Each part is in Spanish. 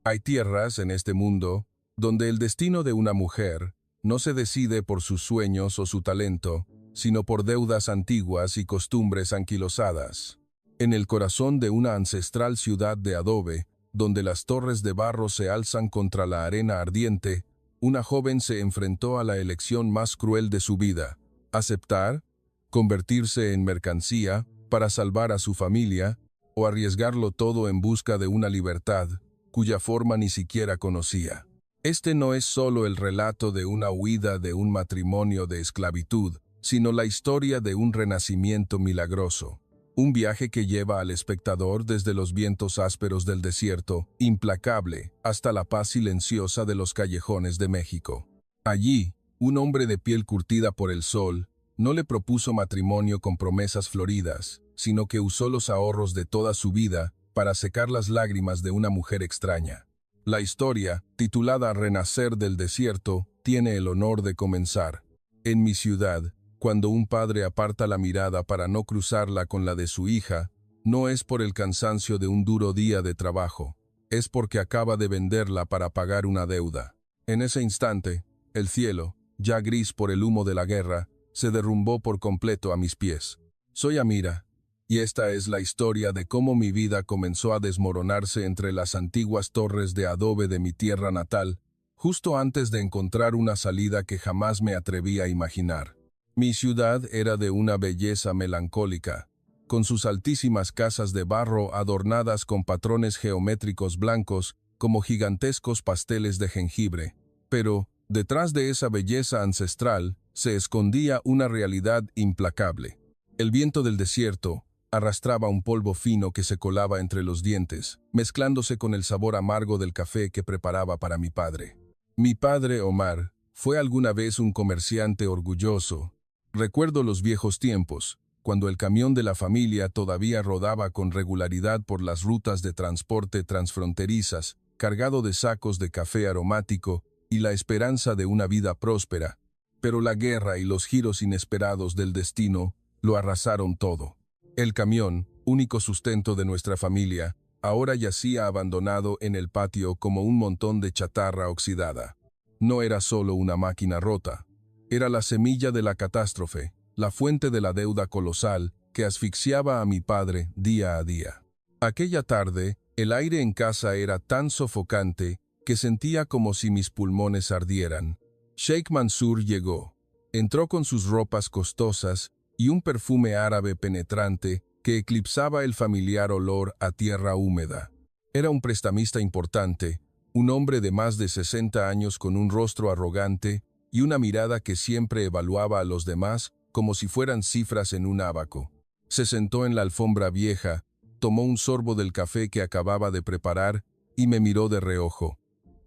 Hay tierras en este mundo donde el destino de una mujer no se decide por sus sueños o su talento, sino por deudas antiguas y costumbres anquilosadas. En el corazón de una ancestral ciudad de adobe, donde las torres de barro se alzan contra la arena ardiente, una joven se enfrentó a la elección más cruel de su vida: aceptar, convertirse en mercancía para salvar a su familia, o arriesgarlo todo en busca de una libertad cuya forma ni siquiera conocía. Este no es solo el relato de una huida de un matrimonio de esclavitud, sino la historia de un renacimiento milagroso. Un viaje que lleva al espectador desde los vientos ásperos del desierto, implacable, hasta la paz silenciosa de los callejones de México. Allí, un hombre de piel curtida por el sol no le propuso matrimonio con promesas floridas, sino que usó los ahorros de toda su vida para secar las lágrimas de una mujer extraña. La historia, titulada Renacer del desierto, tiene el honor de comenzar. En mi ciudad, cuando un padre aparta la mirada para no cruzarla con la de su hija, no es por el cansancio de un duro día de trabajo, es porque acaba de venderla para pagar una deuda. En ese instante, el cielo, ya gris por el humo de la guerra, se derrumbó por completo a mis pies. Soy Amira, y esta es la historia de cómo mi vida comenzó a desmoronarse entre las antiguas torres de adobe de mi tierra natal, justo antes de encontrar una salida que jamás me atreví a imaginar. Mi ciudad era de una belleza melancólica, con sus altísimas casas de barro adornadas con patrones geométricos blancos como gigantescos pasteles de jengibre. Pero, detrás de esa belleza ancestral, se escondía una realidad implacable. El viento del desierto arrastraba un polvo fino que se colaba entre los dientes, mezclándose con el sabor amargo del café que preparaba para mi padre. Mi padre, Omar, fue alguna vez un comerciante orgulloso. Recuerdo los viejos tiempos, cuando el camión de la familia todavía rodaba con regularidad por las rutas de transporte transfronterizas, cargado de sacos de café aromático y la esperanza de una vida próspera. Pero la guerra y los giros inesperados del destino lo arrasaron todo. El camión, único sustento de nuestra familia, ahora yacía abandonado en el patio como un montón de chatarra oxidada. No era solo una máquina rota. Era la semilla de la catástrofe, la fuente de la deuda colosal que asfixiaba a mi padre día a día. Aquella tarde, el aire en casa era tan sofocante que sentía como si mis pulmones ardieran. Sheikh Mansur llegó. Entró con sus ropas costosas y un perfume árabe penetrante que eclipsaba el familiar olor a tierra húmeda. Era un prestamista importante, un hombre de más de 60 años con un rostro arrogante y una mirada que siempre evaluaba a los demás como si fueran cifras en un ábaco. Se sentó en la alfombra vieja, tomó un sorbo del café que acababa de preparar y me miró de reojo.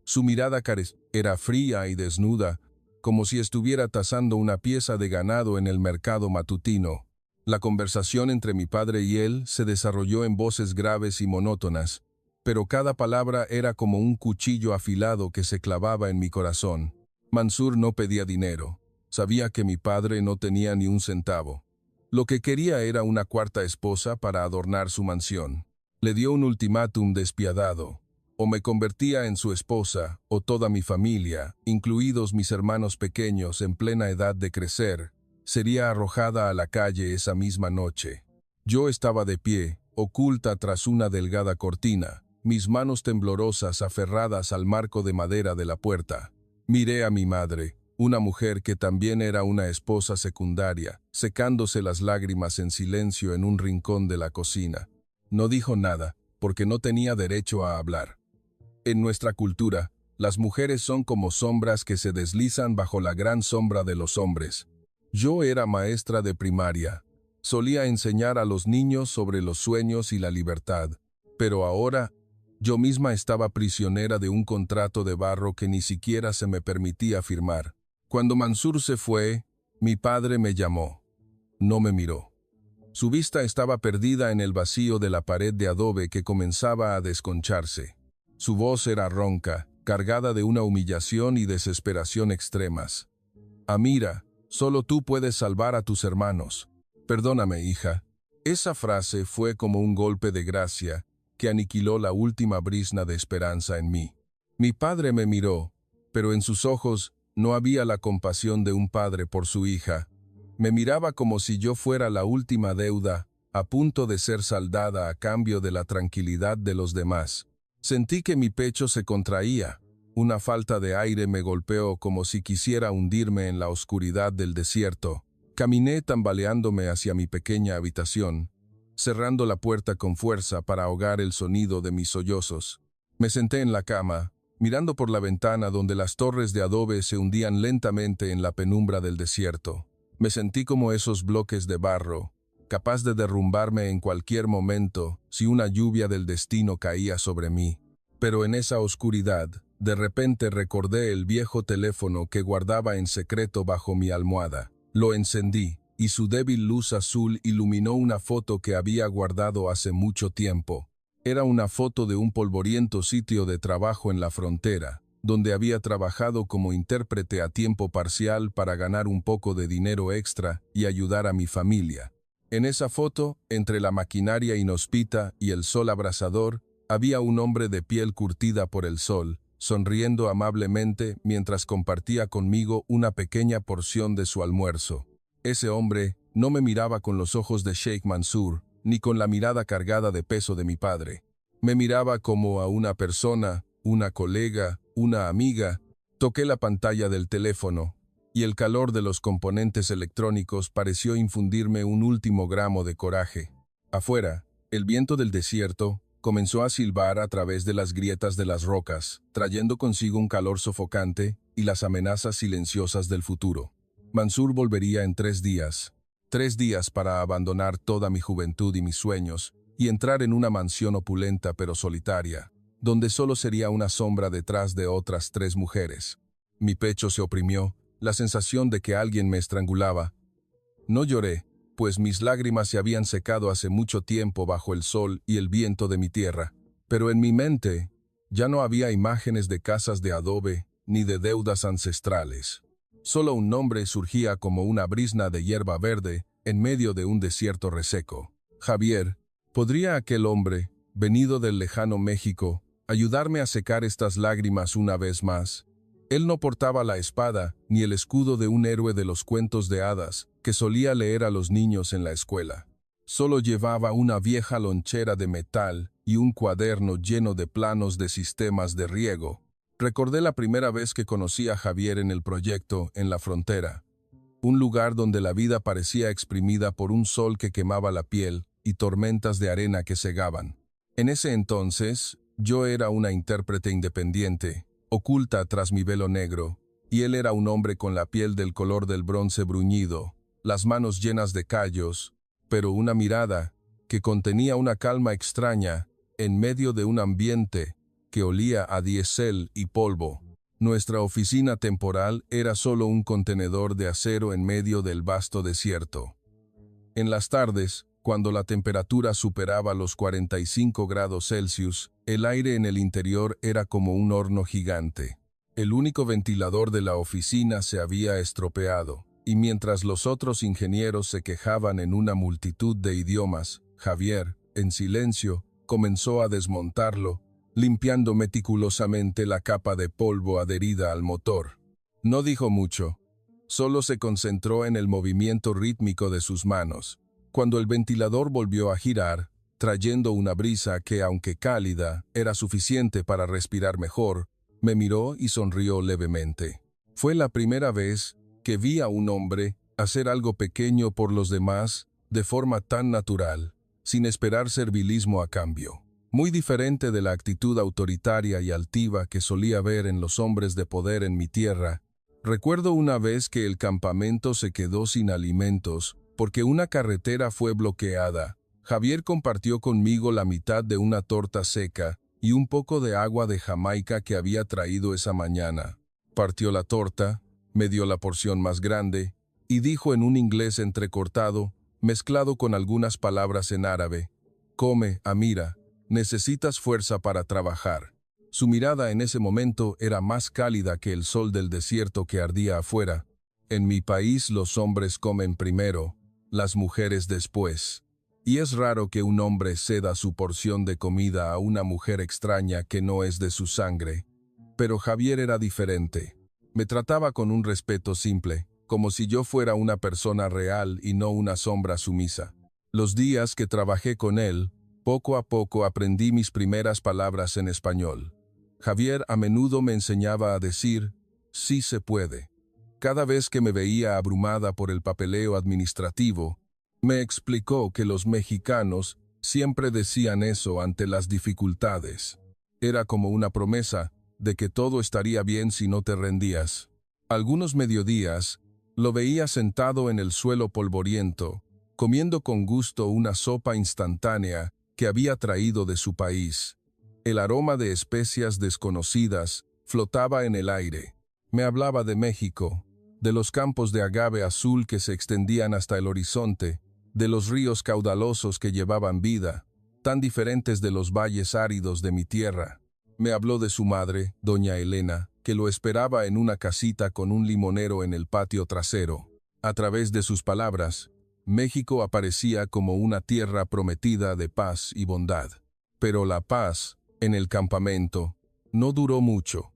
Su mirada era fría y desnuda, como si estuviera tasando una pieza de ganado en el mercado matutino. La conversación entre mi padre y él se desarrolló en voces graves y monótonas, pero cada palabra era como un cuchillo afilado que se clavaba en mi corazón. Mansur no pedía dinero. Sabía que mi padre no tenía ni un centavo. Lo que quería era una cuarta esposa para adornar su mansión. Le dio un ultimátum despiadado. O me convertía en su esposa, o toda mi familia, incluidos mis hermanos pequeños en plena edad de crecer, sería arrojada a la calle esa misma noche. Yo estaba de pie, oculta tras una delgada cortina, mis manos temblorosas aferradas al marco de madera de la puerta. Miré a mi madre, una mujer que también era una esposa secundaria, secándose las lágrimas en silencio en un rincón de la cocina. No dijo nada, porque no tenía derecho a hablar. En nuestra cultura, las mujeres son como sombras que se deslizan bajo la gran sombra de los hombres. Yo era maestra de primaria. Solía enseñar a los niños sobre los sueños y la libertad. Pero ahora, yo misma estaba prisionera de un contrato de barro que ni siquiera se me permitía firmar. Cuando Mansur se fue, mi padre me llamó. No me miró. Su vista estaba perdida en el vacío de la pared de adobe que comenzaba a desconcharse. Su voz era ronca, cargada de una humillación y desesperación extremas. Amira, solo tú puedes salvar a tus hermanos. Perdóname, hija. Esa frase fue como un golpe de gracia que aniquiló la última brizna de esperanza en mí. Mi padre me miró, pero en sus ojos no había la compasión de un padre por su hija. Me miraba como si yo fuera la última deuda, a punto de ser saldada a cambio de la tranquilidad de los demás. Sentí que mi pecho se contraía. Una falta de aire me golpeó como si quisiera hundirme en la oscuridad del desierto. Caminé tambaleándome hacia mi pequeña habitación, cerrando la puerta con fuerza para ahogar el sonido de mis sollozos. Me senté en la cama, mirando por la ventana donde las torres de adobe se hundían lentamente en la penumbra del desierto. Me sentí como esos bloques de barro, capaz de derrumbarme en cualquier momento si una lluvia del destino caía sobre mí. Pero en esa oscuridad, de repente recordé el viejo teléfono que guardaba en secreto bajo mi almohada. Lo encendí, y su débil luz azul iluminó una foto que había guardado hace mucho tiempo. Era una foto de un polvoriento sitio de trabajo en la frontera, donde había trabajado como intérprete a tiempo parcial para ganar un poco de dinero extra y ayudar a mi familia. En esa foto, entre la maquinaria inhóspita y el sol abrasador, había un hombre de piel curtida por el sol, sonriendo amablemente mientras compartía conmigo una pequeña porción de su almuerzo. Ese hombre no me miraba con los ojos de Sheikh Mansour, ni con la mirada cargada de peso de mi padre. Me miraba como a una persona, una colega, una amiga. Toqué la pantalla del teléfono, y el calor de los componentes electrónicos pareció infundirme un último gramo de coraje. Afuera, el viento del desierto comenzó a silbar a través de las grietas de las rocas, trayendo consigo un calor sofocante y las amenazas silenciosas del futuro. Mansour volvería en 3 días. 3 días para abandonar toda mi juventud y mis sueños y entrar en una mansión opulenta pero solitaria, donde solo sería una sombra detrás de otras 3 mujeres. Mi pecho se oprimió, la sensación de que alguien me estrangulaba. No lloré, pues mis lágrimas se habían secado hace mucho tiempo bajo el sol y el viento de mi tierra. Pero en mi mente ya no había imágenes de casas de adobe ni de deudas ancestrales. Solo un nombre surgía como una brizna de hierba verde en medio de un desierto reseco. Javier. ¿Podría aquel hombre, venido del lejano México, ayudarme a secar estas lágrimas una vez más? Él no portaba la espada ni el escudo de un héroe de los cuentos de hadas que solía leer a los niños en la escuela. Solo llevaba una vieja lonchera de metal y un cuaderno lleno de planos de sistemas de riego. Recordé la primera vez que conocí a Javier en el proyecto en la frontera, un lugar donde la vida parecía exprimida por un sol que quemaba la piel y tormentas de arena que cegaban. En ese entonces, yo era una intérprete independiente, oculta tras mi velo negro, y él era un hombre con la piel del color del bronce bruñido, las manos llenas de callos, pero una mirada que contenía una calma extraña en medio de un ambiente que olía a diésel y polvo. Nuestra oficina temporal era solo un contenedor de acero en medio del vasto desierto. En las tardes, cuando la temperatura superaba los 45 grados Celsius, el aire en el interior era como un horno gigante. El único ventilador de la oficina se había estropeado, y mientras los otros ingenieros se quejaban en una multitud de idiomas, Javier, en silencio, comenzó a desmontarlo, limpiando meticulosamente la capa de polvo adherida al motor. No dijo mucho, solo se concentró en el movimiento rítmico de sus manos. Cuando el ventilador volvió a girar, trayendo una brisa que, aunque cálida, era suficiente para respirar mejor, me miró y sonrió levemente. Fue la primera vez que vi a un hombre hacer algo pequeño por los demás de forma tan natural, sin esperar servilismo a cambio. Muy diferente de la actitud autoritaria y altiva que solía ver en los hombres de poder en mi tierra. Recuerdo una vez que el campamento se quedó sin alimentos porque una carretera fue bloqueada. Javier compartió conmigo la mitad de una torta seca y un poco de agua de Jamaica que había traído esa mañana. Partió la torta, me dio la porción más grande y dijo en un inglés entrecortado, mezclado con algunas palabras en árabe: «Come, Amira, necesitas fuerza para trabajar». Su mirada en ese momento era más cálida que el sol del desierto que ardía afuera. En mi país los hombres comen primero, las mujeres después. Y es raro que un hombre ceda su porción de comida a una mujer extraña que no es de su sangre. Pero Javier era diferente. Me trataba con un respeto simple, como si yo fuera una persona real y no una sombra sumisa. Los días que trabajé con él, poco a poco aprendí mis primeras palabras en español. Javier a menudo me enseñaba a decir, sí se puede. Cada vez que me veía abrumada por el papeleo administrativo, me explicó que los mexicanos siempre decían eso ante las dificultades. Era como una promesa de que todo estaría bien si no te rendías. Algunos mediodías, lo veía sentado en el suelo polvoriento, comiendo con gusto una sopa instantánea que había traído de su país. El aroma de especias desconocidas flotaba en el aire. Me hablaba de México, de los campos de agave azul que se extendían hasta el horizonte, de los ríos caudalosos que llevaban vida, tan diferentes de los valles áridos de mi tierra. Me habló de su madre, doña Elena, que lo esperaba en una casita con un limonero en el patio trasero. A través de sus palabras, México aparecía como una tierra prometida de paz y bondad. Pero la paz, en el campamento, no duró mucho.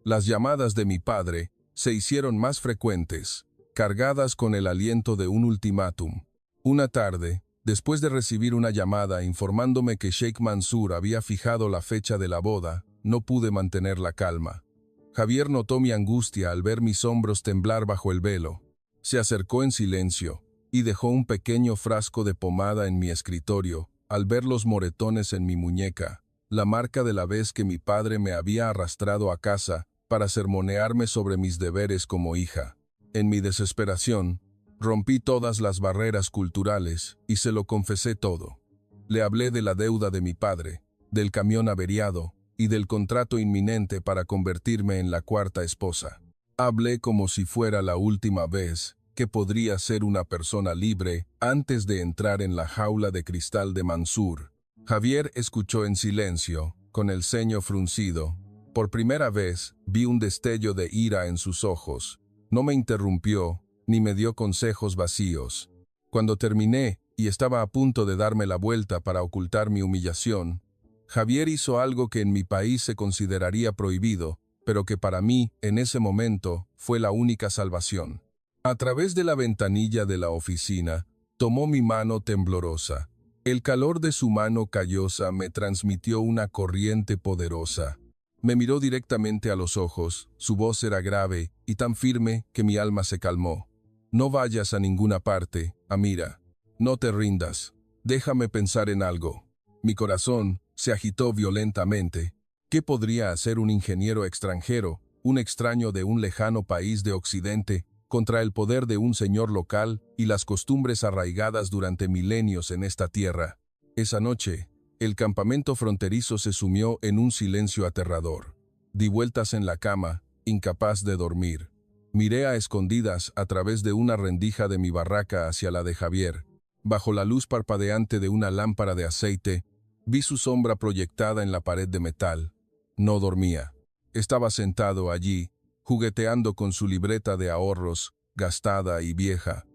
Las llamadas de mi padre se hicieron más frecuentes, cargadas con el aliento de un ultimátum. Una tarde, después de recibir una llamada informándome que Sheikh Mansur había fijado la fecha de la boda, no pude mantener la calma. Javier notó mi angustia al ver mis hombros temblar bajo el velo. Se acercó en silencio y dejó un pequeño frasco de pomada en mi escritorio al ver los moretones en mi muñeca, la marca de la vez que mi padre me había arrastrado a casa para sermonearme sobre mis deberes como hija. En mi desesperación, rompí todas las barreras culturales y se lo confesé todo. Le hablé de la deuda de mi padre, del camión averiado y del contrato inminente para convertirme en la cuarta esposa. Hablé como si fuera la última vez que podría ser una persona libre antes de entrar en la jaula de cristal de Mansur. Javier escuchó en silencio, con el ceño fruncido. Por primera vez vi un destello de ira en sus ojos. No me interrumpió, ni me dio consejos vacíos. Cuando terminé y estaba a punto de darme la vuelta para ocultar mi humillación, Javier hizo algo que en mi país se consideraría prohibido, pero que para mí, en ese momento, fue la única salvación. A través de la ventanilla de la oficina, tomó mi mano temblorosa. El calor de su mano callosa me transmitió una corriente poderosa. Me miró directamente a los ojos, su voz era grave y tan firme que mi alma se calmó. No vayas a ninguna parte, Amira. No te rindas. Déjame pensar en algo. Mi corazón se agitó violentamente. ¿Qué podría hacer un ingeniero extranjero, un extraño de un lejano país de Occidente, contra el poder de un señor local y las costumbres arraigadas durante milenios en esta tierra? Esa noche, el campamento fronterizo se sumió en un silencio aterrador. Di vueltas en la cama, incapaz de dormir. Miré a escondidas a través de una rendija de mi barraca hacia la de Javier. Bajo la luz parpadeante de una lámpara de aceite, vi su sombra proyectada en la pared de metal. No dormía. Estaba sentado allí, jugueteando con su libreta de ahorros, gastada y vieja.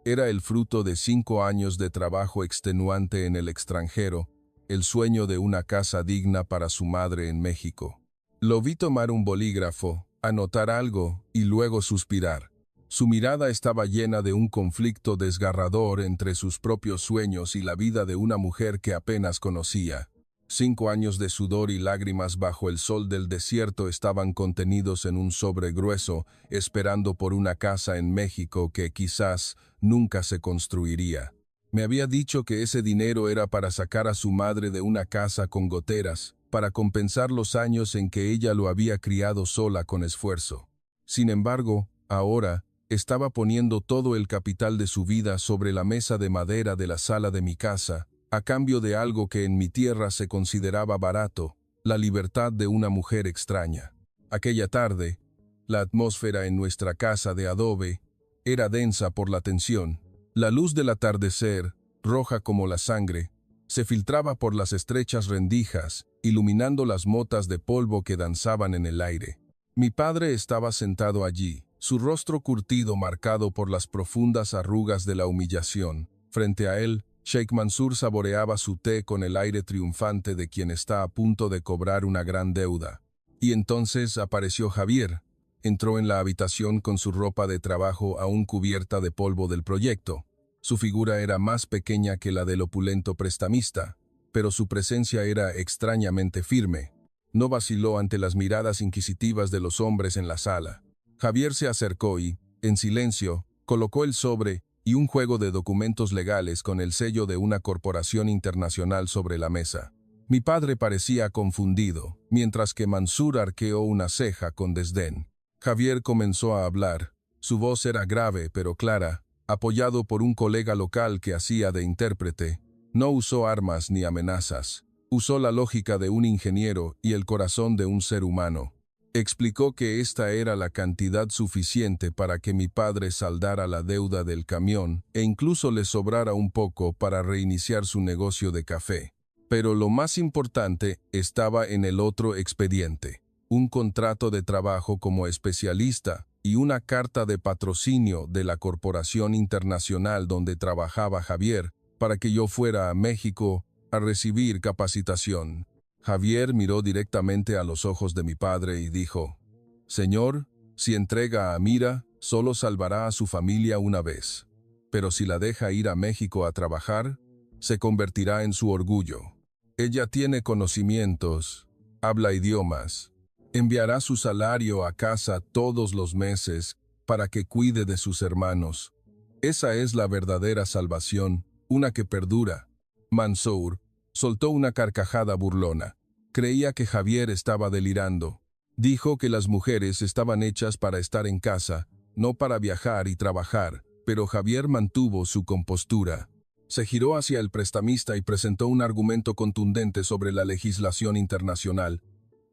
Era el fruto de 5 años de trabajo extenuante en el extranjero, el sueño de una casa digna para su madre en México. Lo vi tomar un bolígrafo, anotar algo y luego suspirar. Su mirada estaba llena de un conflicto desgarrador entre sus propios sueños y la vida de una mujer que apenas conocía. 5 años de sudor y lágrimas bajo el sol del desierto estaban contenidos en un sobre grueso, esperando por una casa en México que quizás nunca se construiría. Me había dicho que ese dinero era para sacar a su madre de una casa con goteras, para compensar los años en que ella lo había criado sola con esfuerzo. Sin embargo, ahora, estaba poniendo todo el capital de su vida sobre la mesa de madera de la sala de mi casa, a cambio de algo que en mi tierra se consideraba barato, la libertad de una mujer extraña. Aquella tarde, la atmósfera en nuestra casa de adobe era densa por la tensión. La luz del atardecer, roja como la sangre, se filtraba por las estrechas rendijas, iluminando las motas de polvo que danzaban en el aire. Mi padre estaba sentado allí, su rostro curtido marcado por las profundas arrugas de la humillación. Frente a él, Sheikh Mansur saboreaba su té con el aire triunfante de quien está a punto de cobrar una gran deuda. Y entonces apareció Javier. Entró en la habitación con su ropa de trabajo aún cubierta de polvo del proyecto. Su figura era más pequeña que la del opulento prestamista, pero su presencia era extrañamente firme. No vaciló ante las miradas inquisitivas de los hombres en la sala. Javier se acercó y, en silencio, colocó el sobre y un juego de documentos legales con el sello de una corporación internacional sobre la mesa. Mi padre parecía confundido, mientras que Mansur arqueó una ceja con desdén. Javier comenzó a hablar. Su voz era grave pero clara, apoyado por un colega local que hacía de intérprete. No usó armas ni amenazas. Usó la lógica de un ingeniero y el corazón de un ser humano. Explicó que esta era la cantidad suficiente para que mi padre saldara la deuda del camión e incluso le sobrara un poco para reiniciar su negocio de café. Pero lo más importante estaba en el otro expediente: un contrato de trabajo como especialista y una carta de patrocinio de la corporación internacional donde trabajaba Javier para que yo fuera a México a recibir capacitación. Javier miró directamente a los ojos de mi padre y dijo: «Señor, si entrega a Amira, solo salvará a su familia una vez. Pero si la deja ir a México a trabajar, se convertirá en su orgullo. Ella tiene conocimientos, habla idiomas, enviará su salario a casa todos los meses para que cuide de sus hermanos. Esa es la verdadera salvación, una que perdura». Mansur soltó una carcajada burlona. Creía que Javier estaba delirando. Dijo que las mujeres estaban hechas para estar en casa, no para viajar y trabajar, pero Javier mantuvo su compostura. Se giró hacia el prestamista y presentó un argumento contundente sobre la legislación internacional,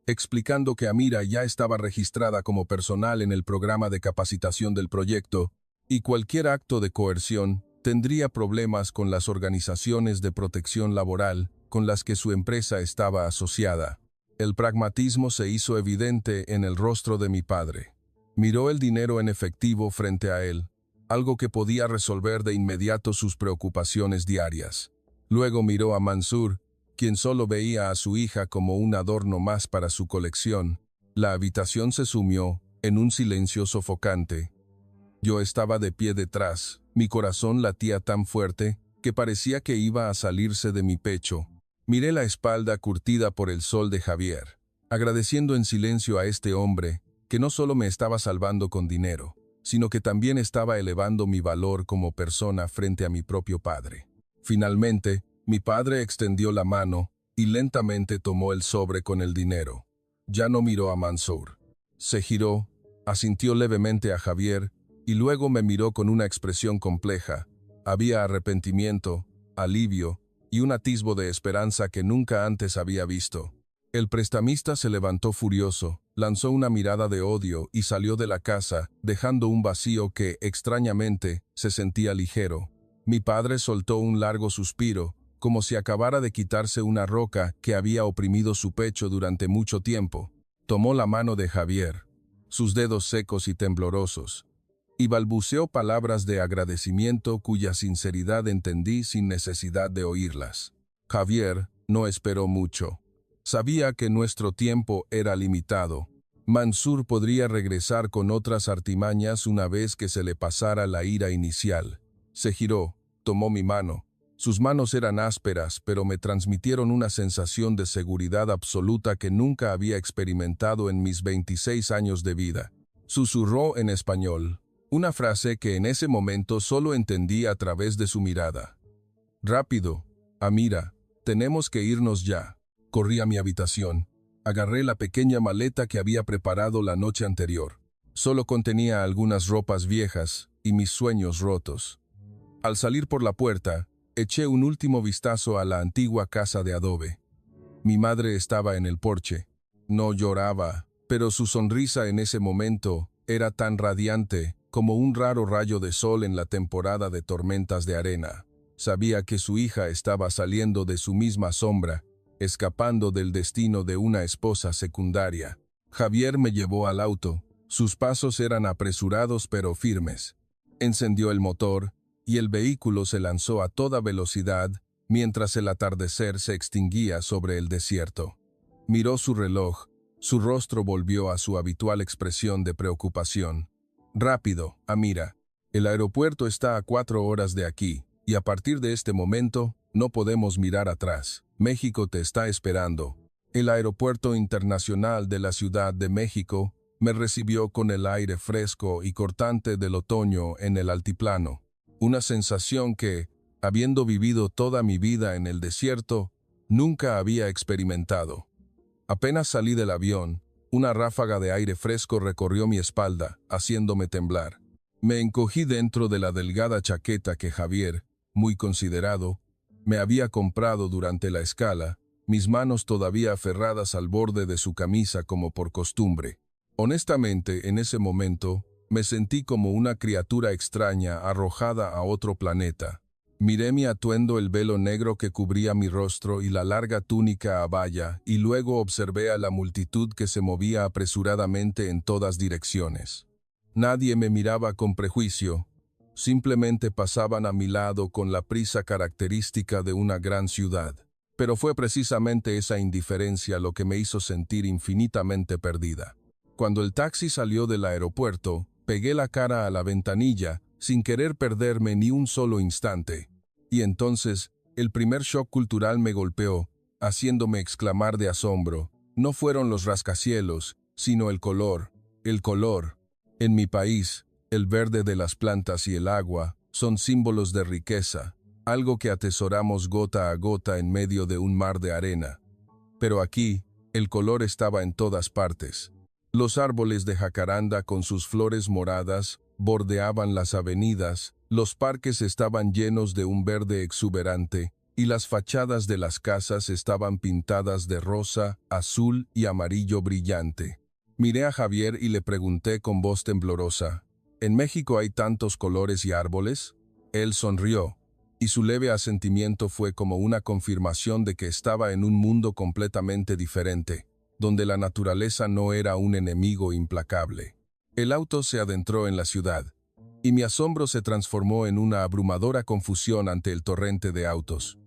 explicando que Amira ya estaba registrada como personal en el programa de capacitación del proyecto, y cualquier acto de coerción tendría problemas con las organizaciones de protección laboral con las que su empresa estaba asociada. El pragmatismo se hizo evidente en el rostro de mi padre. Miró el dinero en efectivo frente a él, algo que podía resolver de inmediato sus preocupaciones diarias. Luego miró a Mansur, quien solo veía a su hija como un adorno más para su colección. La habitación se sumió en un silencio sofocante. Yo estaba de pie detrás, mi corazón latía tan fuerte que parecía que iba a salirse de mi pecho. Miré la espalda curtida por el sol de Javier, agradeciendo en silencio a este hombre que no solo me estaba salvando con dinero, sino que también estaba elevando mi valor como persona frente a mi propio padre. Finalmente, mi padre extendió la mano y lentamente tomó el sobre con el dinero. Ya no miró a Mansur. Se giró, asintió levemente a Javier y luego me miró con una expresión compleja. Había arrepentimiento, alivio y un atisbo de esperanza que nunca antes había visto. El prestamista se levantó furioso, lanzó una mirada de odio y salió de la casa, dejando un vacío que, extrañamente, se sentía ligero. Mi padre soltó un largo suspiro, como si acabara de quitarse una roca que había oprimido su pecho durante mucho tiempo. Tomó la mano de Javier, sus dedos secos y temblorosos, y balbuceó palabras de agradecimiento cuya sinceridad entendí sin necesidad de oírlas. Javier no esperó mucho. Sabía que nuestro tiempo era limitado. Mansur podría regresar con otras artimañas una vez que se le pasara la ira inicial. Se giró, tomó mi mano. Sus manos eran ásperas, pero me transmitieron una sensación de seguridad absoluta que nunca había experimentado en mis 26 años de vida. Susurró en español, una frase que en ese momento solo entendí a través de su mirada. «Rápido, Amira, tenemos que irnos ya». Corrí a mi habitación. Agarré la pequeña maleta que había preparado la noche anterior. Solo contenía algunas ropas viejas y mis sueños rotos. Al salir por la puerta, eché un último vistazo a la antigua casa de adobe. Mi madre estaba en el porche. No lloraba, pero su sonrisa en ese momento era tan radiante como un raro rayo de sol en la temporada de tormentas de arena. Sabía que su hija estaba saliendo de su misma sombra, escapando del destino de una esposa secundaria. Javier me llevó al auto. Sus pasos eran apresurados pero firmes. Encendió el motor y el vehículo se lanzó a toda velocidad mientras el atardecer se extinguía sobre el desierto. Miró su reloj, su rostro volvió a su habitual expresión de preocupación. «Rápido, Amira. El aeropuerto está a 4 horas de aquí, y a partir de este momento, no podemos mirar atrás. México te está esperando». El aeropuerto internacional de la Ciudad de México me recibió con el aire fresco y cortante del otoño en el altiplano. Una sensación que, habiendo vivido toda mi vida en el desierto, nunca había experimentado. Apenas salí del avión, una ráfaga de aire fresco recorrió mi espalda, haciéndome temblar. Me encogí dentro de la delgada chaqueta que Javier, muy considerado, me había comprado durante la escala, mis manos todavía aferradas al borde de su camisa como por costumbre. Honestamente, en ese momento, me sentí como una criatura extraña arrojada a otro planeta. Miré mi atuendo, el velo negro que cubría mi rostro y la larga túnica abaya, y luego observé a la multitud que se movía apresuradamente en todas direcciones. Nadie me miraba con prejuicio, simplemente pasaban a mi lado con la prisa característica de una gran ciudad. Pero fue precisamente esa indiferencia lo que me hizo sentir infinitamente perdida. Cuando el taxi salió del aeropuerto, pegué la cara a la ventanilla, sin querer perderme ni un solo instante. Y entonces, el primer shock cultural me golpeó, haciéndome exclamar de asombro. No fueron los rascacielos, sino el color. El color. En mi país, el verde de las plantas y el agua son símbolos de riqueza, algo que atesoramos gota a gota en medio de un mar de arena. Pero aquí, el color estaba en todas partes. Los árboles de jacaranda con sus flores moradas bordeaban las avenidas, los parques estaban llenos de un verde exuberante, y las fachadas de las casas estaban pintadas de rosa, azul y amarillo brillante. Miré a Javier y le pregunté con voz temblorosa, ¿en México hay tantos colores y árboles? Él sonrió, y su leve asentimiento fue como una confirmación de que estaba en un mundo completamente diferente, donde la naturaleza no era un enemigo implacable. El auto se adentró en la ciudad, y mi asombro se transformó en una abrumadora confusión ante el torrente de autos.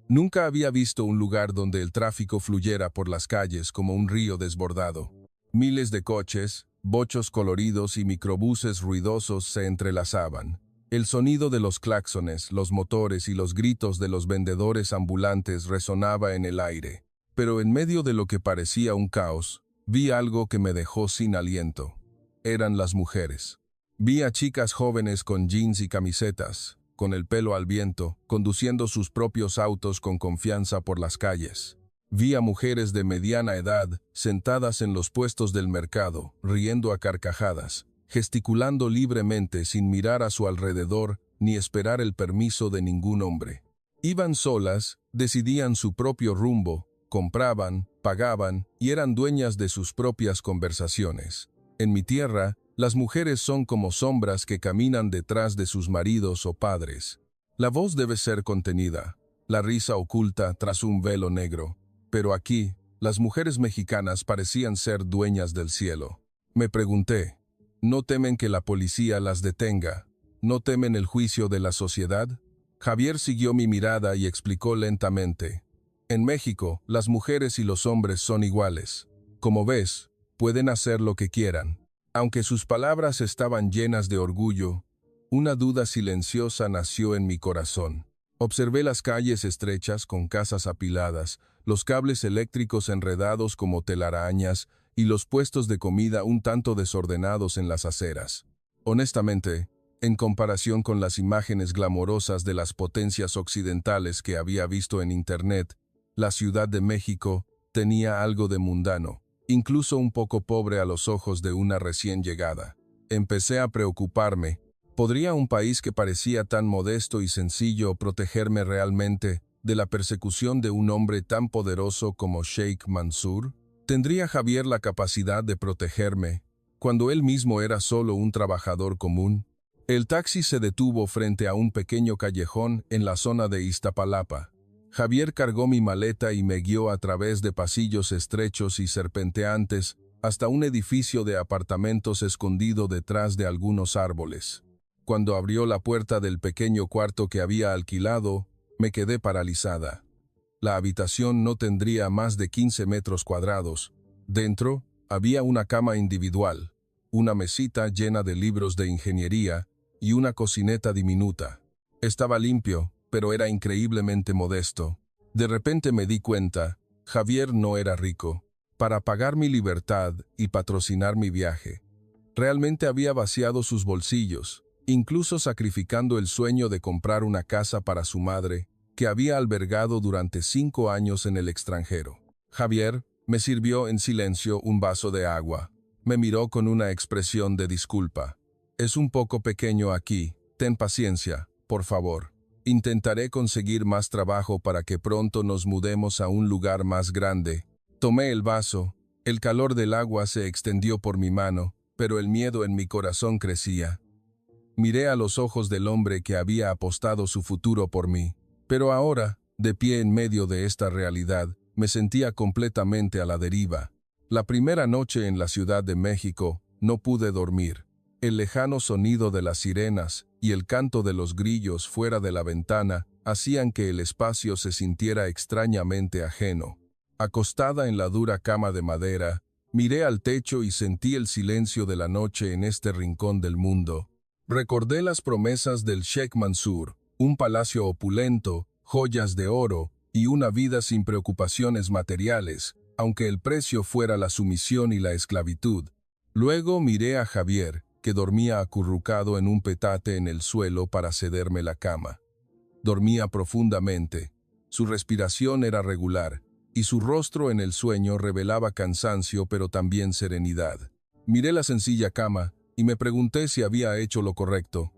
Nunca había visto un lugar donde el tráfico fluyera por las calles como un río desbordado. Miles de coches, bochos coloridos y microbuses ruidosos se entrelazaban. El sonido de los claxones, los motores y los gritos de los vendedores ambulantes resonaba en el aire. Pero en medio de lo que parecía un caos, vi algo que me dejó sin aliento. Eran las mujeres. Vi a chicas jóvenes con jeans y camisetas, con el pelo al viento, conduciendo sus propios autos con confianza por las calles. Vi a mujeres de mediana edad, sentadas en los puestos del mercado, riendo a carcajadas, gesticulando libremente sin mirar a su alrededor ni esperar el permiso de ningún hombre. Iban solas, decidían su propio rumbo, compraban, pagaban y eran dueñas de sus propias conversaciones. En mi tierra, las mujeres son como sombras que caminan detrás de sus maridos o padres. La voz debe ser contenida, la risa oculta tras un velo negro. Pero aquí, las mujeres mexicanas parecían ser dueñas del cielo. Me pregunté, ¿no temen que la policía las detenga? ¿No temen el juicio de la sociedad? Javier siguió mi mirada y explicó lentamente. En México, las mujeres y los hombres son iguales. Como ves, pueden hacer lo que quieran. Aunque sus palabras estaban llenas de orgullo, una duda silenciosa nació en mi corazón. Observé las calles estrechas con casas apiladas, los cables eléctricos enredados como telarañas y los puestos de comida un tanto desordenados en las aceras. Honestamente, en comparación con las imágenes glamorosas de las potencias occidentales que había visto en Internet, la Ciudad de México tenía algo de mundano, incluso un poco pobre a los ojos de una recién llegada. Empecé a preocuparme. ¿Podría un país que parecía tan modesto y sencillo protegerme realmente de la persecución de un hombre tan poderoso como Sheikh Mansour? ¿Tendría Javier la capacidad de protegerme cuando él mismo era solo un trabajador común? El taxi se detuvo frente a un pequeño callejón en la zona de Iztapalapa. Javier cargó mi maleta y me guió a través de pasillos estrechos y serpenteantes hasta un edificio de apartamentos escondido detrás de algunos árboles. Cuando abrió la puerta del pequeño cuarto que había alquilado, me quedé paralizada. La habitación no tendría más de 15 metros cuadrados. Dentro, había una cama individual, una mesita llena de libros de ingeniería y una cocineta diminuta. Estaba limpio, pero era increíblemente modesto. De repente me di cuenta, Javier no era rico. Para pagar mi libertad y patrocinar mi viaje, realmente había vaciado sus bolsillos, incluso sacrificando el sueño de comprar una casa para su madre, que había albergado durante 5 años en el extranjero. Javier me sirvió en silencio un vaso de agua. Me miró con una expresión de disculpa. «Es un poco pequeño aquí, ten paciencia, por favor. Intentaré conseguir más trabajo para que pronto nos mudemos a un lugar más grande». Tomé el vaso. El calor del agua se extendió por mi mano, pero el miedo en mi corazón crecía. Miré a los ojos del hombre que había apostado su futuro por mí, pero ahora, de pie en medio de esta realidad, me sentía completamente a la deriva. La primera noche en la Ciudad de México, no pude dormir. El lejano sonido de las sirenas y el canto de los grillos fuera de la ventana hacían que el espacio se sintiera extrañamente ajeno. Acostada en la dura cama de madera, miré al techo y sentí el silencio de la noche en este rincón del mundo. Recordé las promesas del Sheikh Mansur, un palacio opulento, joyas de oro y una vida sin preocupaciones materiales, aunque el precio fuera la sumisión y la esclavitud. Luego miré a Javier, que dormía acurrucado en un petate en el suelo para cederme la cama. Dormía profundamente. Su respiración era regular, y su rostro en el sueño revelaba cansancio pero también serenidad. Miré la sencilla cama y me pregunté si había hecho lo correcto.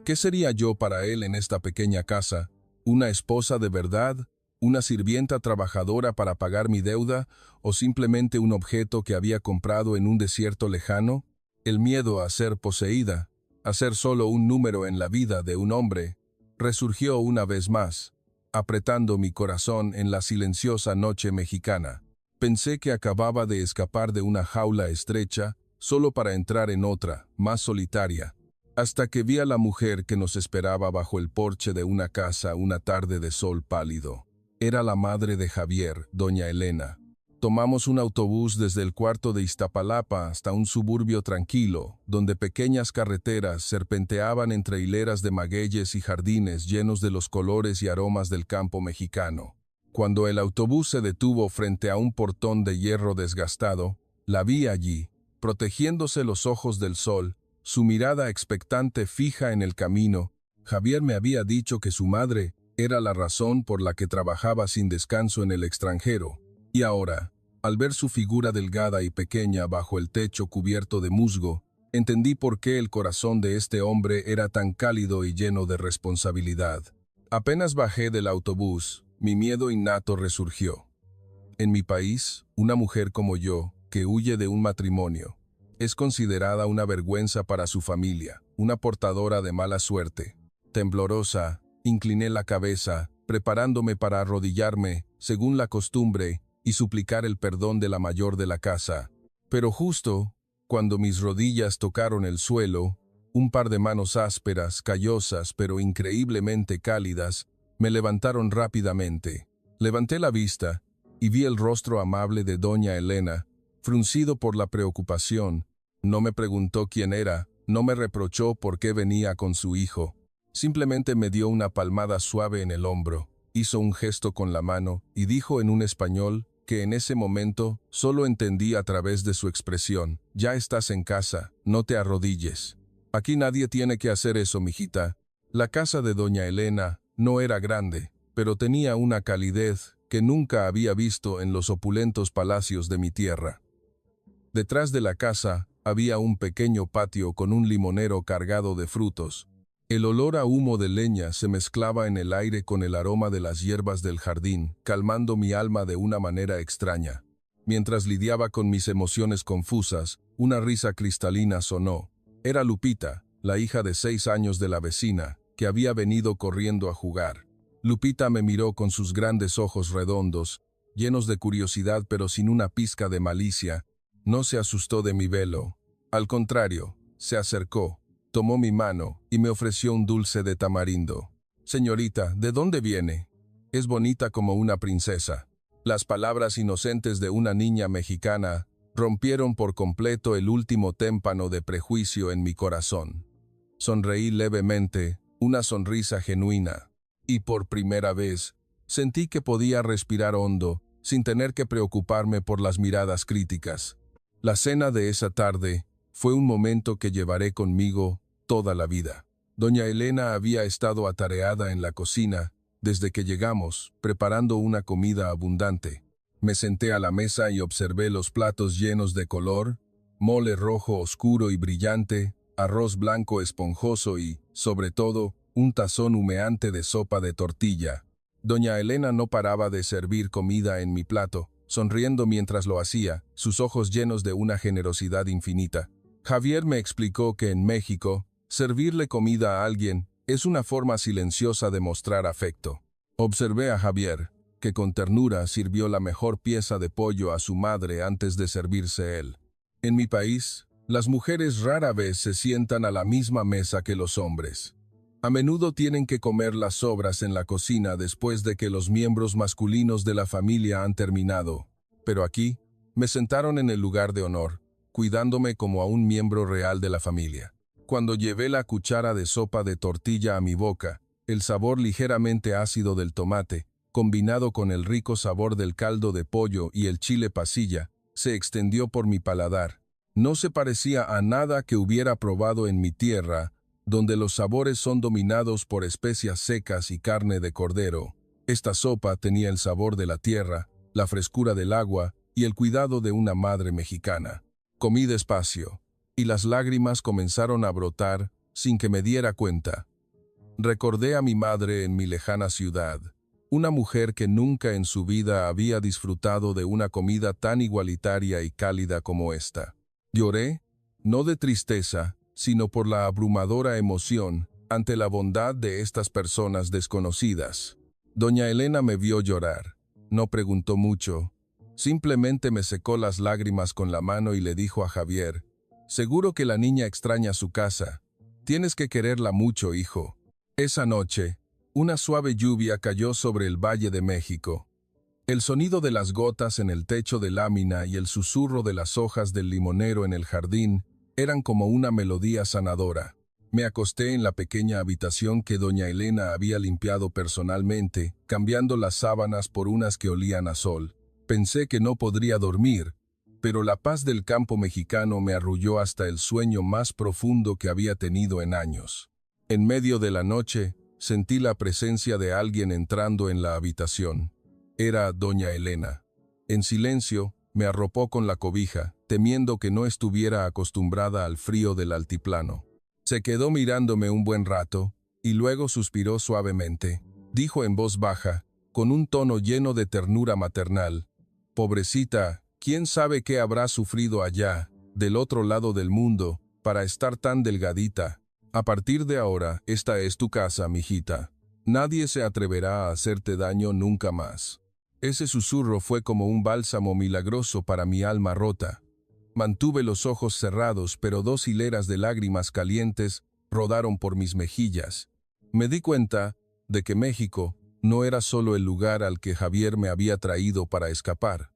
¿Qué sería yo para él en esta pequeña casa? ¿Una esposa de verdad? ¿Una sirvienta trabajadora para pagar mi deuda? ¿O simplemente un objeto que había comprado en un desierto lejano? El miedo a ser poseída, a ser solo un número en la vida de un hombre, resurgió una vez más, apretando mi corazón en la silenciosa noche mexicana. Pensé que acababa de escapar de una jaula estrecha, solo para entrar en otra, más solitaria, hasta que vi a la mujer que nos esperaba bajo el porche de una casa una tarde de sol pálido. Era la madre de Javier, doña Elena. Tomamos un autobús desde el cuarto de Iztapalapa hasta un suburbio tranquilo, donde pequeñas carreteras serpenteaban entre hileras de magueyes y jardines llenos de los colores y aromas del campo mexicano. Cuando el autobús se detuvo frente a un portón de hierro desgastado, la vi allí, protegiéndose los ojos del sol, su mirada expectante fija en el camino. Javier me había dicho que su madre era la razón por la que trabajaba sin descanso en el extranjero, y ahora, al ver su figura delgada y pequeña bajo el techo cubierto de musgo, entendí por qué el corazón de este hombre era tan cálido y lleno de responsabilidad. Apenas bajé del autobús, mi miedo innato resurgió. En mi país, una mujer como yo, que huye de un matrimonio, es considerada una vergüenza para su familia, una portadora de mala suerte. Temblorosa, incliné la cabeza, preparándome para arrodillarme, según la costumbre, y suplicar el perdón de la mayor de la casa. Pero justo, cuando mis rodillas tocaron el suelo, un par de manos ásperas, callosas, pero increíblemente cálidas, me levantaron rápidamente. Levanté la vista, y vi el rostro amable de doña Elena, fruncido por la preocupación. No me preguntó quién era, no me reprochó por qué venía con su hijo. Simplemente me dio una palmada suave en el hombro, hizo un gesto con la mano, y dijo en un español que en ese momento solo entendí a través de su expresión: «Ya estás en casa, no te arrodilles. Aquí nadie tiene que hacer eso, mijita». La casa de doña Elena no era grande, pero tenía una calidez que nunca había visto en los opulentos palacios de mi tierra. Detrás de la casa había un pequeño patio con un limonero cargado de frutos. El olor a humo de leña se mezclaba en el aire con el aroma de las hierbas del jardín, calmando mi alma de una manera extraña. Mientras lidiaba con mis emociones confusas, una risa cristalina sonó. Era Lupita, la hija de 6 años de la vecina, que había venido corriendo a jugar. Lupita me miró con sus grandes ojos redondos, llenos de curiosidad pero sin una pizca de malicia. No se asustó de mi velo. Al contrario, se acercó, tomó mi mano y me ofreció un dulce de tamarindo. «Señorita, ¿de dónde viene? Es bonita como una princesa». Las palabras inocentes de una niña mexicana rompieron por completo el último témpano de prejuicio en mi corazón. Sonreí levemente, una sonrisa genuina, y por primera vez sentí que podía respirar hondo sin tener que preocuparme por las miradas críticas. La cena de esa tarde fue un momento que llevaré conmigo toda la vida. Doña Elena había estado atareada en la cocina desde que llegamos, preparando una comida abundante. Me senté a la mesa y observé los platos llenos de color, mole rojo oscuro y brillante, arroz blanco esponjoso y, sobre todo, un tazón humeante de sopa de tortilla. Doña Elena no paraba de servir comida en mi plato, sonriendo mientras lo hacía, sus ojos llenos de una generosidad infinita. Javier me explicó que en México, servirle comida a alguien es una forma silenciosa de mostrar afecto. Observé a Javier, que con ternura sirvió la mejor pieza de pollo a su madre antes de servirse él. En mi país, las mujeres rara vez se sientan a la misma mesa que los hombres. A menudo tienen que comer las sobras en la cocina después de que los miembros masculinos de la familia han terminado. Pero aquí, me sentaron en el lugar de honor, cuidándome como a un miembro real de la familia. Cuando llevé la cuchara de sopa de tortilla a mi boca, el sabor ligeramente ácido del tomate, combinado con el rico sabor del caldo de pollo y el chile pasilla, se extendió por mi paladar. No se parecía a nada que hubiera probado en mi tierra, donde los sabores son dominados por especias secas y carne de cordero. Esta sopa tenía el sabor de la tierra, la frescura del agua y el cuidado de una madre mexicana. Comí despacio, y las lágrimas comenzaron a brotar sin que me diera cuenta. Recordé a mi madre en mi lejana ciudad, una mujer que nunca en su vida había disfrutado de una comida tan igualitaria y cálida como esta. Lloré, no de tristeza, sino por la abrumadora emoción ante la bondad de estas personas desconocidas. Doña Elena me vio llorar. No preguntó mucho, simplemente me secó las lágrimas con la mano y le dijo a Javier: «Seguro que la niña extraña su casa. Tienes que quererla mucho, hijo». Esa noche, una suave lluvia cayó sobre el Valle de México. El sonido de las gotas en el techo de lámina y el susurro de las hojas del limonero en el jardín eran como una melodía sanadora. Me acosté en la pequeña habitación que doña Elena había limpiado personalmente, cambiando las sábanas por unas que olían a sol. Pensé que no podría dormir, pero la paz del campo mexicano me arrulló hasta el sueño más profundo que había tenido en años. En medio de la noche, sentí la presencia de alguien entrando en la habitación. Era doña Elena. En silencio, me arropó con la cobija, temiendo que no estuviera acostumbrada al frío del altiplano. Se quedó mirándome un buen rato, y luego suspiró suavemente. Dijo en voz baja, con un tono lleno de ternura maternal: «Pobrecita, ¿quién sabe qué habrá sufrido allá, del otro lado del mundo, para estar tan delgadita? A partir de ahora, esta es tu casa, mijita. Nadie se atreverá a hacerte daño nunca más». Ese susurro fue como un bálsamo milagroso para mi alma rota. Mantuve los ojos cerrados, pero 2 hileras de lágrimas calientes rodaron por mis mejillas. Me di cuenta de que México no era solo el lugar al que Javier me había traído para escapar.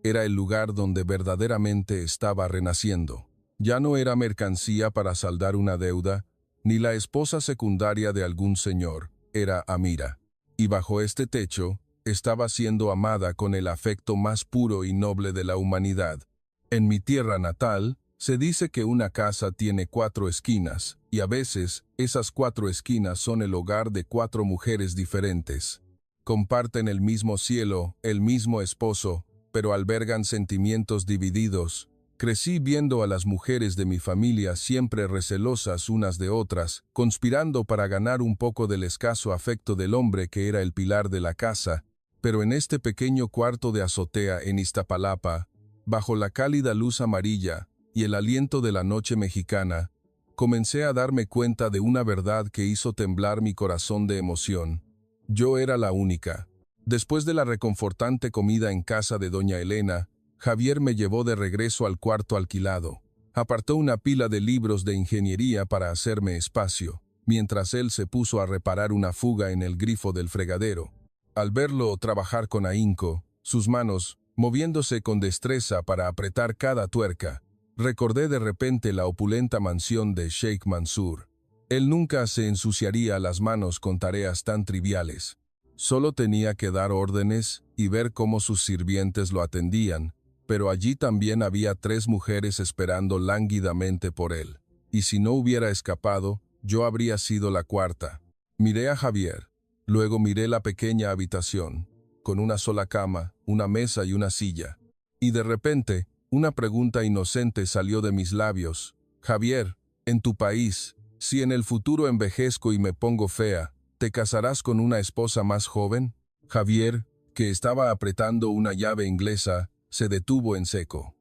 Era el lugar donde verdaderamente estaba renaciendo. Ya no era mercancía para saldar una deuda, ni la esposa secundaria de algún señor. Era Amira. Y bajo este techo, estaba siendo amada con el afecto más puro y noble de la humanidad. En mi tierra natal, se dice que una casa tiene 4 esquinas, y a veces, esas 4 esquinas son el hogar de 4 mujeres diferentes. Comparten el mismo cielo, el mismo esposo, pero albergan sentimientos divididos. Crecí viendo a las mujeres de mi familia siempre recelosas unas de otras, conspirando para ganar un poco del escaso afecto del hombre que era el pilar de la casa. Pero en este pequeño cuarto de azotea en Iztapalapa, bajo la cálida luz amarilla y el aliento de la noche mexicana, comencé a darme cuenta de una verdad que hizo temblar mi corazón de emoción. Yo era la única. Después de la reconfortante comida en casa de doña Elena, Javier me llevó de regreso al cuarto alquilado. Apartó una pila de libros de ingeniería para hacerme espacio, mientras él se puso a reparar una fuga en el grifo del fregadero. Al verlo trabajar con ahínco, sus manos moviéndose con destreza para apretar cada tuerca, recordé de repente la opulenta mansión de Sheikh Mansur. Él nunca se ensuciaría las manos con tareas tan triviales. Solo tenía que dar órdenes y ver cómo sus sirvientes lo atendían, pero allí también había 3 mujeres esperando lánguidamente por él. Y si no hubiera escapado, yo habría sido la 4ª. Miré a Javier. Luego miré la pequeña habitación, con una sola cama, una mesa y una silla. Y de repente, una pregunta inocente salió de mis labios. Javier, en tu país, si en el futuro envejezco y me pongo fea, ¿te casarás con una esposa más joven? Javier, que estaba apretando una llave inglesa, se detuvo en seco.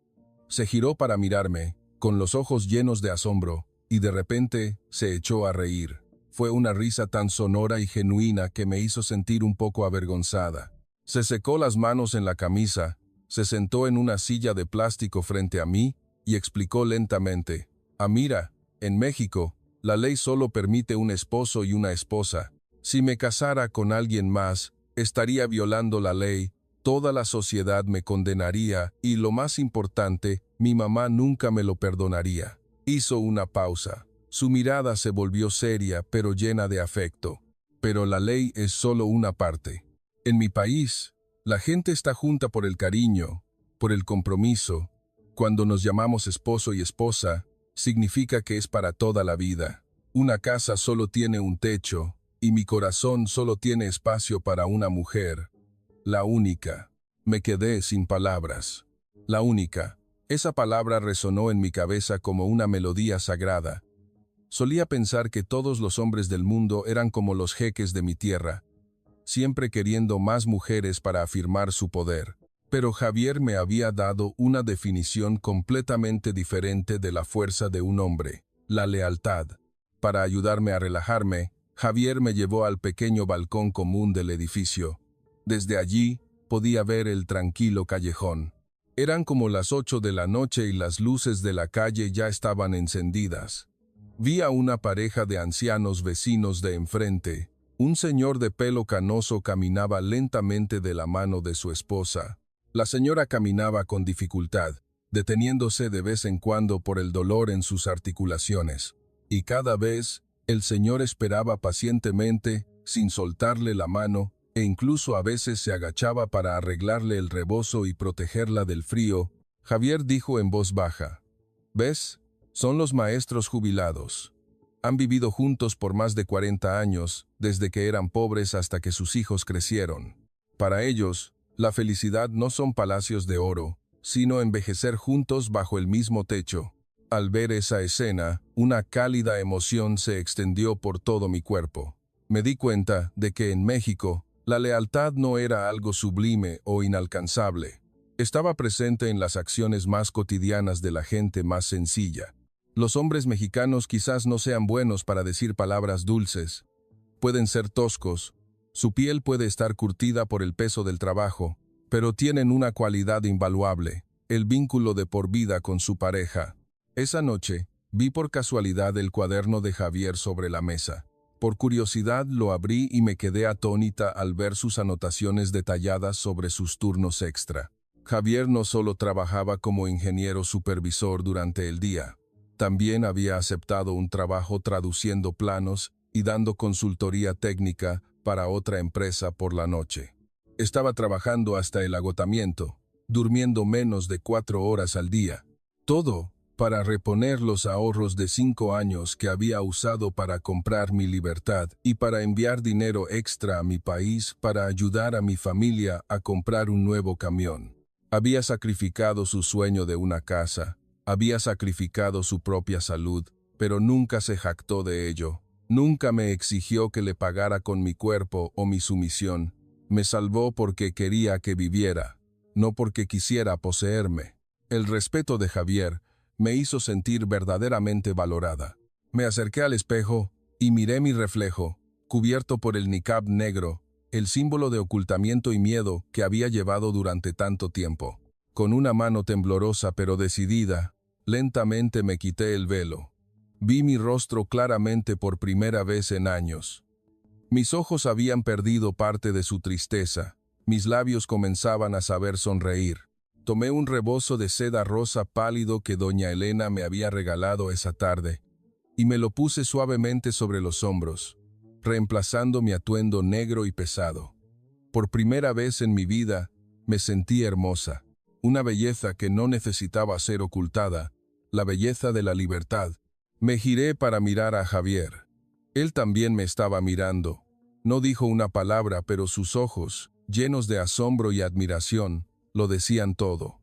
Se giró para mirarme, con los ojos llenos de asombro, y de repente se echó a reír. Fue una risa tan sonora y genuina que me hizo sentir un poco avergonzada. Se secó las manos en la camisa, se sentó en una silla de plástico frente a mí y explicó lentamente: Amira, en México, la ley solo permite un esposo y una esposa. Si me casara con alguien más, estaría violando la ley, toda la sociedad me condenaría y, lo más importante, mi mamá nunca me lo perdonaría. Hizo una pausa. Su mirada se volvió seria pero llena de afecto. Pero la ley es solo una parte. En mi país, la gente está junta por el cariño, por el compromiso. Cuando nos llamamos esposo y esposa, significa que es para toda la vida. Una casa solo tiene un techo, y mi corazón solo tiene espacio para una mujer. La única. Me quedé sin palabras. La única. Esa palabra resonó en mi cabeza como una melodía sagrada. Solía pensar que todos los hombres del mundo eran como los jeques de mi tierra, siempre queriendo más mujeres para afirmar su poder. Pero Javier me había dado una definición completamente diferente de la fuerza de un hombre: la lealtad. Para ayudarme a relajarme, Javier me llevó al pequeño balcón común del edificio. Desde allí, podía ver el tranquilo callejón. Eran como las 8 de la noche y las luces de la calle ya estaban encendidas. Vi a una pareja de ancianos vecinos de enfrente. Un señor de pelo canoso caminaba lentamente de la mano de su esposa. La señora caminaba con dificultad, deteniéndose de vez en cuando por el dolor en sus articulaciones. Y cada vez, el señor esperaba pacientemente, sin soltarle la mano, e incluso a veces se agachaba para arreglarle el rebozo y protegerla del frío. Javier dijo en voz baja: ¿Ves? Son los maestros jubilados. Han vivido juntos por más de 40 años, desde que eran pobres hasta que sus hijos crecieron. Para ellos, la felicidad no son palacios de oro, sino envejecer juntos bajo el mismo techo. Al ver esa escena, una cálida emoción se extendió por todo mi cuerpo. Me di cuenta de que en México, la lealtad no era algo sublime o inalcanzable. Estaba presente en las acciones más cotidianas de la gente más sencilla. Los hombres mexicanos quizás no sean buenos para decir palabras dulces. Pueden ser toscos. Su piel puede estar curtida por el peso del trabajo, pero tienen una cualidad invaluable: el vínculo de por vida con su pareja. Esa noche, vi por casualidad el cuaderno de Javier sobre la mesa. Por curiosidad lo abrí y me quedé atónita al ver sus anotaciones detalladas sobre sus turnos extra. Javier no solo trabajaba como ingeniero supervisor durante el día, también había aceptado un trabajo traduciendo planos y dando consultoría técnica para otra empresa por la noche. Estaba trabajando hasta el agotamiento, durmiendo menos de 4 horas al día. Todo para reponer los ahorros de 5 años que había usado para comprar mi libertad y para enviar dinero extra a mi país para ayudar a mi familia a comprar un nuevo camión. Había sacrificado su sueño de una casa, había sacrificado su propia salud, pero nunca se jactó de ello. Nunca me exigió que le pagara con mi cuerpo o mi sumisión. Me salvó porque quería que viviera, no porque quisiera poseerme. El respeto de Javier me hizo sentir verdaderamente valorada. Me acerqué al espejo y miré mi reflejo, cubierto por el niqab negro, el símbolo de ocultamiento y miedo que había llevado durante tanto tiempo. Con una mano temblorosa pero decidida, Lentamente me quité el velo. Vi mi rostro claramente por primera vez en años. Mis ojos habían perdido parte de su tristeza. Mis labios comenzaban a saber sonreír. Tomé un rebozo de seda rosa pálido que doña Elena me había regalado esa tarde, y me lo puse suavemente sobre los hombros, reemplazando mi atuendo negro y pesado. Por primera vez en mi vida, me sentí hermosa, una belleza que no necesitaba ser ocultada, la belleza de la libertad. Me giré para mirar a Javier. Él también me estaba mirando. No dijo una palabra, pero sus ojos, llenos de asombro y admiración, lo decían todo.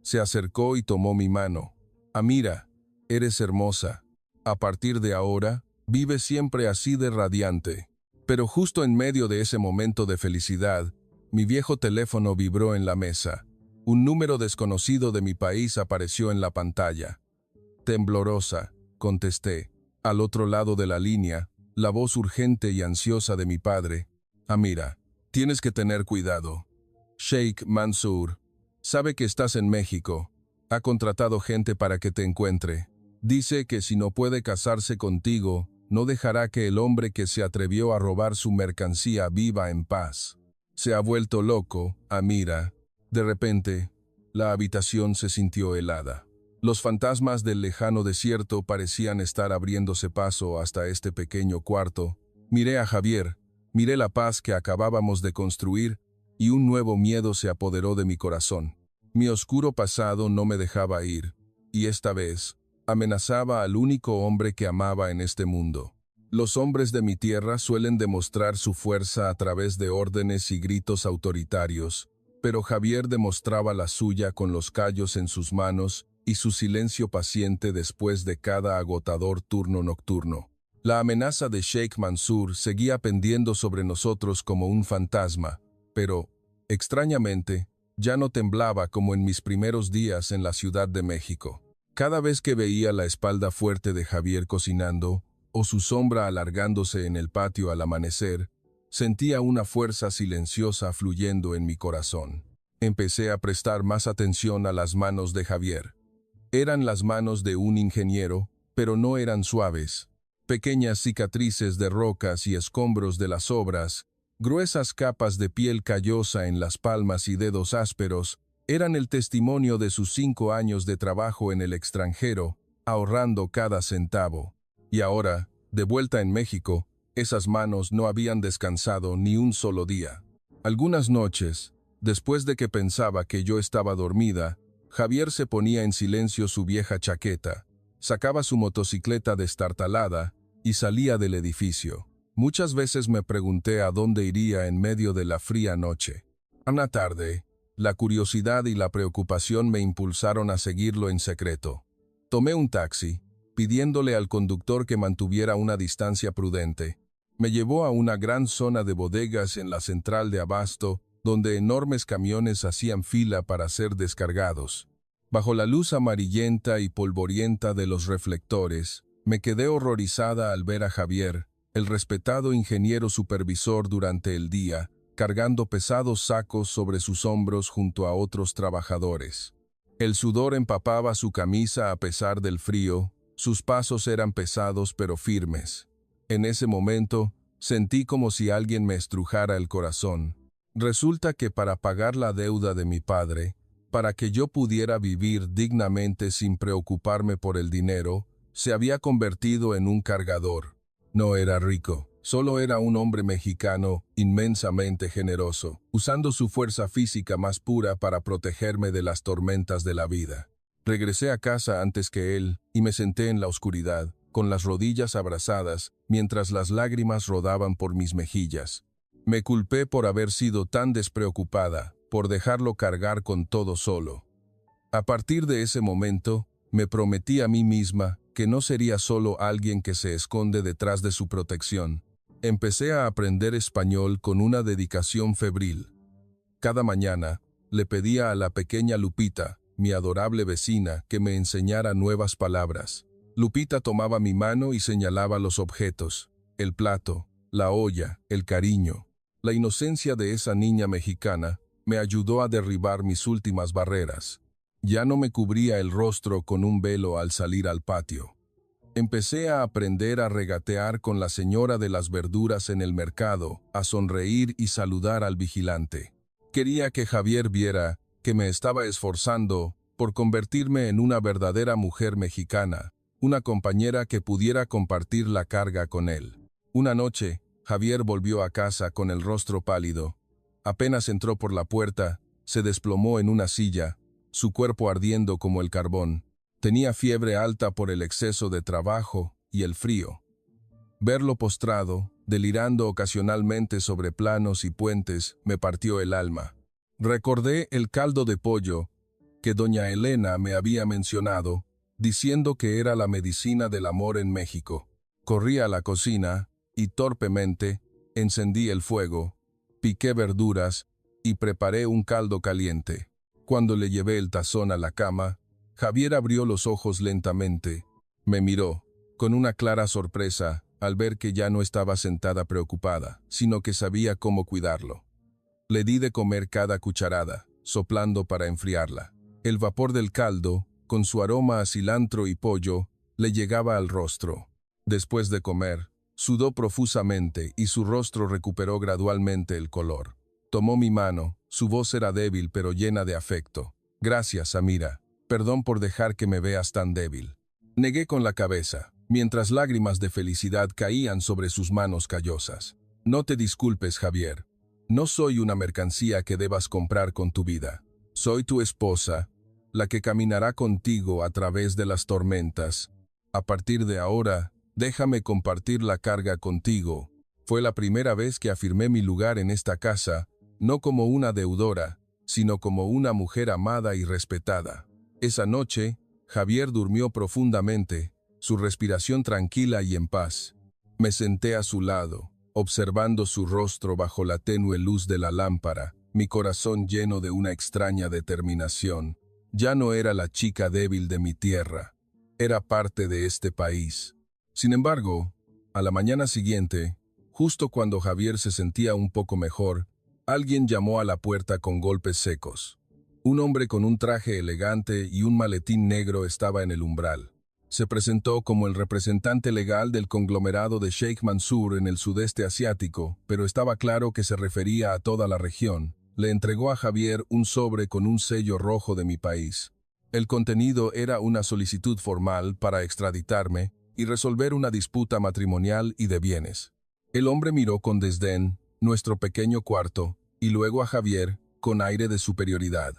Se acercó y tomó mi mano. Amira, eres hermosa. A partir de ahora, vive siempre así de radiante. Pero justo en medio de ese momento de felicidad, mi viejo teléfono vibró en la mesa. Un número desconocido de mi país apareció en la pantalla. Temblorosa, contesté. Al otro lado de la línea, la voz urgente y ansiosa de mi padre. Amira, tienes que tener cuidado. Sheikh Mansour sabe que estás en México. Ha contratado gente para que te encuentre. Dice que si no puede casarse contigo, no dejará que el hombre que se atrevió a robar su mercancía viva en paz. Se ha vuelto loco, Amira. De repente, la habitación se sintió helada. Los fantasmas del lejano desierto parecían estar abriéndose paso hasta este pequeño cuarto. Miré a Javier, miré la paz que acabábamos de construir, y un nuevo miedo se apoderó de mi corazón. Mi oscuro pasado no me dejaba ir, y esta vez amenazaba al único hombre que amaba en este mundo. Los hombres de mi tierra suelen demostrar su fuerza a través de órdenes y gritos autoritarios, pero Javier demostraba la suya con los callos en sus manos y su silencio paciente después de cada agotador turno nocturno. La amenaza de Sheikh Mansour seguía pendiendo sobre nosotros como un fantasma, pero, extrañamente, ya no temblaba como en mis primeros días en la Ciudad de México. Cada vez que veía la espalda fuerte de Javier cocinando, o su sombra alargándose en el patio al amanecer, sentía una fuerza silenciosa fluyendo en mi corazón. Empecé a prestar más atención a las manos de Javier. Eran las manos de un ingeniero, pero no eran suaves. Pequeñas cicatrices de rocas y escombros de las obras, gruesas capas de piel callosa en las palmas y dedos ásperos, eran el testimonio de sus 5 años de trabajo en el extranjero, ahorrando cada centavo. Y ahora, de vuelta en México, esas manos no habían descansado ni un solo día. Algunas noches, después de que pensaba que yo estaba dormida, Javier se ponía en silencio su vieja chaqueta, sacaba su motocicleta destartalada y salía del edificio. Muchas veces me pregunté a dónde iría en medio de la fría noche. Una tarde, la curiosidad y la preocupación me impulsaron a seguirlo en secreto. Tomé un taxi, pidiéndole al conductor que mantuviera una distancia prudente. Me llevó a una gran zona de bodegas en la central de abasto, donde enormes camiones hacían fila para ser descargados. Bajo la luz amarillenta y polvorienta de los reflectores, me quedé horrorizada al ver a Javier, el respetado ingeniero supervisor durante el día, cargando pesados sacos sobre sus hombros junto a otros trabajadores. El sudor empapaba su camisa a pesar del frío, sus pasos eran pesados pero firmes. En ese momento, sentí como si alguien me estrujara el corazón. Resulta que para pagar la deuda de mi padre, para que yo pudiera vivir dignamente sin preocuparme por el dinero, se había convertido en un cargador. No era rico, solo era un hombre mexicano inmensamente generoso, usando su fuerza física más pura para protegerme de las tormentas de la vida. Regresé a casa antes que él y me senté en la oscuridad, con las rodillas abrazadas, mientras las lágrimas rodaban por mis mejillas. Me culpé por haber sido tan despreocupada, por dejarlo cargar con todo solo. A partir de ese momento, me prometí a mí misma que no sería solo alguien que se esconde detrás de su protección. Empecé a aprender español con una dedicación febril. Cada mañana, le pedía a la pequeña Lupita, mi adorable vecina, que me enseñara nuevas palabras. Lupita tomaba mi mano y señalaba los objetos, el plato, la olla, el cariño. La inocencia de esa niña mexicana me ayudó a derribar mis últimas barreras. Ya no me cubría el rostro con un velo al salir al patio. Empecé a aprender a regatear con la señora de las verduras en el mercado, a sonreír y saludar al vigilante. Quería que Javier viera que me estaba esforzando por convertirme en una verdadera mujer mexicana, una compañera que pudiera compartir la carga con él. Una noche, Javier volvió a casa con el rostro pálido. Apenas entró por la puerta, se desplomó en una silla, su cuerpo ardiendo como el carbón. Tenía fiebre alta por el exceso de trabajo y el frío. Verlo postrado, delirando ocasionalmente sobre planos y puentes, me partió el alma. Recordé el caldo de pollo que doña Elena me había mencionado, diciendo que era la medicina del amor en México. Corrí a la cocina y torpemente encendí el fuego, piqué verduras y preparé un caldo caliente. Cuando le llevé el tazón a la cama, Javier abrió los ojos lentamente. Me miró, con una clara sorpresa, al ver que ya no estaba sentada preocupada, sino que sabía cómo cuidarlo. Le di de comer cada cucharada, soplando para enfriarla. El vapor del caldo, con su aroma a cilantro y pollo, le llegaba al rostro. Después de comer, sudó profusamente y su rostro recuperó gradualmente el color. Tomó mi mano, su voz era débil pero llena de afecto. Gracias, Amira. Perdón por dejar que me veas tan débil. Negué con la cabeza, mientras lágrimas de felicidad caían sobre sus manos callosas. No te disculpes, Javier. No soy una mercancía que debas comprar con tu vida. Soy tu esposa, la que caminará contigo a través de las tormentas. A partir de ahora, déjame compartir la carga contigo. Fue la primera vez que afirmé mi lugar en esta casa, no como una deudora, sino como una mujer amada y respetada. Esa noche, Javier durmió profundamente, su respiración tranquila y en paz. Me senté a su lado, observando su rostro bajo la tenue luz de la lámpara, mi corazón lleno de una extraña determinación. Ya no era la chica débil de mi tierra, era parte de este país. Sin embargo, a la mañana siguiente, justo cuando Javier se sentía un poco mejor, alguien llamó a la puerta con golpes secos. Un hombre con un traje elegante y un maletín negro estaba en el umbral. Se presentó como el representante legal del conglomerado de Sheikh Mansour en el sudeste asiático, pero estaba claro que se refería a toda la región. Le entregó a Javier un sobre con un sello rojo de mi país. El contenido era una solicitud formal para extraditarme y resolver una disputa matrimonial y de bienes. El hombre miró con desdén nuestro pequeño cuarto y luego a Javier con aire de superioridad.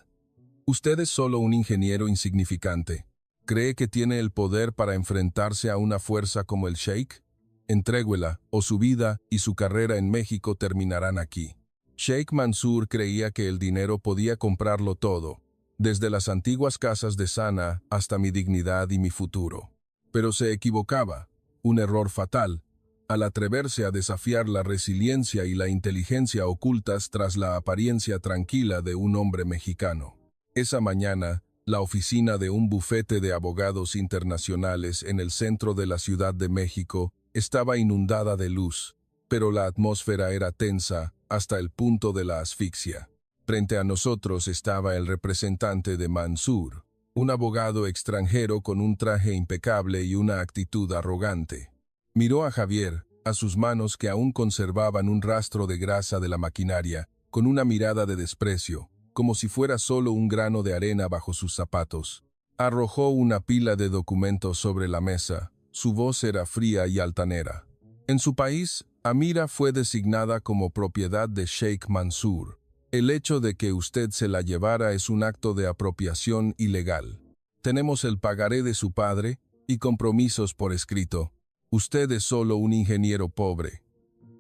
Usted es solo un ingeniero insignificante. ¿Cree que tiene el poder para enfrentarse a una fuerza como el Sheikh? Entréguela, o su vida y su carrera en México terminarán aquí. Sheikh Mansour creía que el dinero podía comprarlo todo, desde las antiguas casas de Sana hasta mi dignidad y mi futuro. Pero se equivocaba, un error fatal, al atreverse a desafiar la resiliencia y la inteligencia ocultas tras la apariencia tranquila de un hombre mexicano. Esa mañana, la oficina de un bufete de abogados internacionales en el centro de la Ciudad de México estaba inundada de luz, pero la atmósfera era tensa hasta el punto de la asfixia. Frente a nosotros estaba el representante de Mansour, un abogado extranjero con un traje impecable y una actitud arrogante. Miró a Javier, a sus manos que aún conservaban un rastro de grasa de la maquinaria, con una mirada de desprecio, como si fuera solo un grano de arena bajo sus zapatos. Arrojó una pila de documentos sobre la mesa. Su voz era fría y altanera. En su país, Amira fue designada como propiedad de Sheikh Mansour. El hecho de que usted se la llevara es un acto de apropiación ilegal. Tenemos el pagaré de su padre y compromisos por escrito. Usted es solo un ingeniero pobre.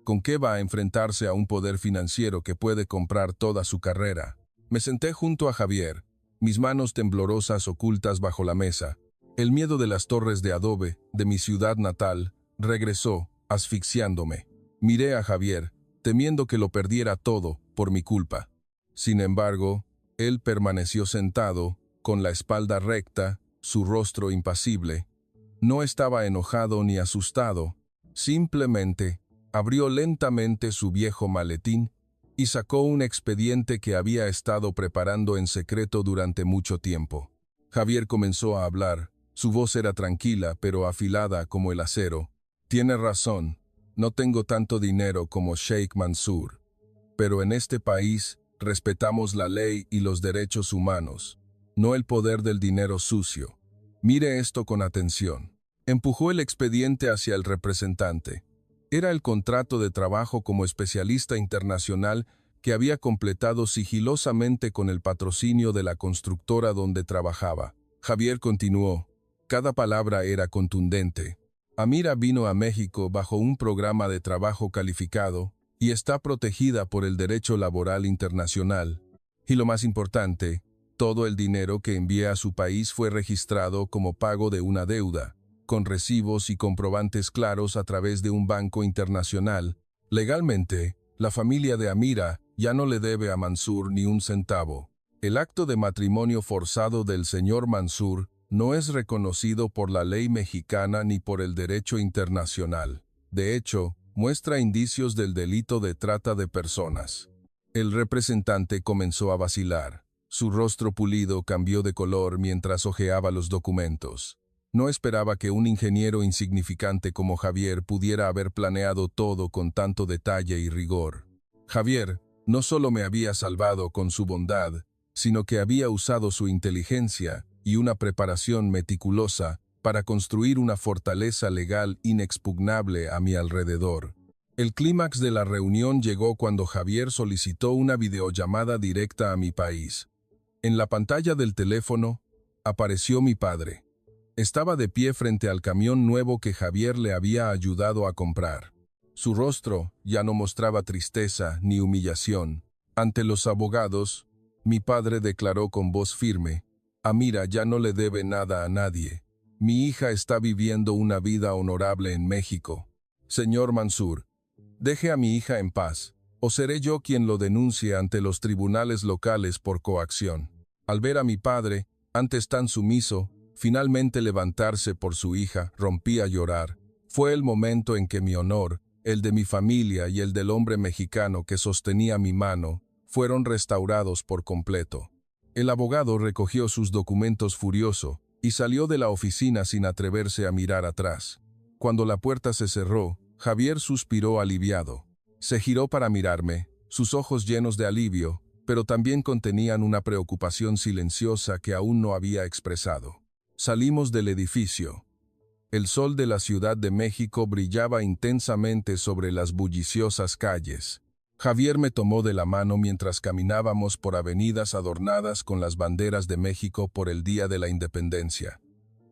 ¿Con qué va a enfrentarse a un poder financiero que puede comprar toda su carrera? Me senté junto a Javier, mis manos temblorosas ocultas bajo la mesa. El miedo de las torres de adobe de mi ciudad natal regresó, asfixiándome. Miré a Javier, temiendo que lo perdiera todo por mi culpa. Sin embargo, él permaneció sentado, con la espalda recta, su rostro impasible. No estaba enojado ni asustado, simplemente abrió lentamente su viejo maletín y sacó un expediente que había estado preparando en secreto durante mucho tiempo. Javier comenzó a hablar. Su voz era tranquila, pero afilada como el acero. Tiene razón, no tengo tanto dinero como Sheikh Mansour. Pero en este país respetamos la ley y los derechos humanos, no el poder del dinero sucio. Mire esto con atención. Empujó el expediente hacia el representante. Era el contrato de trabajo como especialista internacional que había completado sigilosamente con el patrocinio de la constructora donde trabajaba. Javier continuó. Cada palabra era contundente. Amira vino a México bajo un programa de trabajo calificado y está protegida por el derecho laboral internacional. Y lo más importante, todo el dinero que envié a su país fue registrado como pago de una deuda, con recibos y comprobantes claros a través de un banco internacional. Legalmente, la familia de Amira ya no le debe a Mansour ni un centavo. El acto de matrimonio forzado del señor Mansour no es reconocido por la ley mexicana ni por el derecho internacional. De hecho, muestra indicios del delito de trata de personas. El representante comenzó a vacilar. Su rostro pulido cambió de color mientras hojeaba los documentos. No esperaba que un ingeniero insignificante como Javier pudiera haber planeado todo con tanto detalle y rigor. Javier no solo me había salvado con su bondad, sino que había usado su inteligencia y una preparación meticulosa para construir una fortaleza legal inexpugnable a mi alrededor. El clímax de la reunión llegó cuando Javier solicitó una videollamada directa a mi país. En la pantalla del teléfono apareció mi padre. Estaba de pie frente al camión nuevo que Javier le había ayudado a comprar. Su rostro ya no mostraba tristeza ni humillación. Ante los abogados, mi padre declaró con voz firme: Amira ya no le debe nada a nadie. Mi hija está viviendo una vida honorable en México. Señor Mansour, deje a mi hija en paz, o seré yo quien lo denuncie ante los tribunales locales por coacción. Al ver a mi padre, antes tan sumiso, finalmente levantarse por su hija, rompí a llorar. Fue el momento en que mi honor, el de mi familia y el del hombre mexicano que sostenía mi mano, fueron restaurados por completo. El abogado recogió sus documentos furioso y salió de la oficina sin atreverse a mirar atrás. Cuando la puerta se cerró, Javier suspiró aliviado. Se giró para mirarme, sus ojos llenos de alivio, pero también contenían una preocupación silenciosa que aún no había expresado. Salimos del edificio. El sol de la Ciudad de México brillaba intensamente sobre las bulliciosas calles. Javier me tomó de la mano mientras caminábamos por avenidas adornadas con las banderas de México por el Día de la Independencia.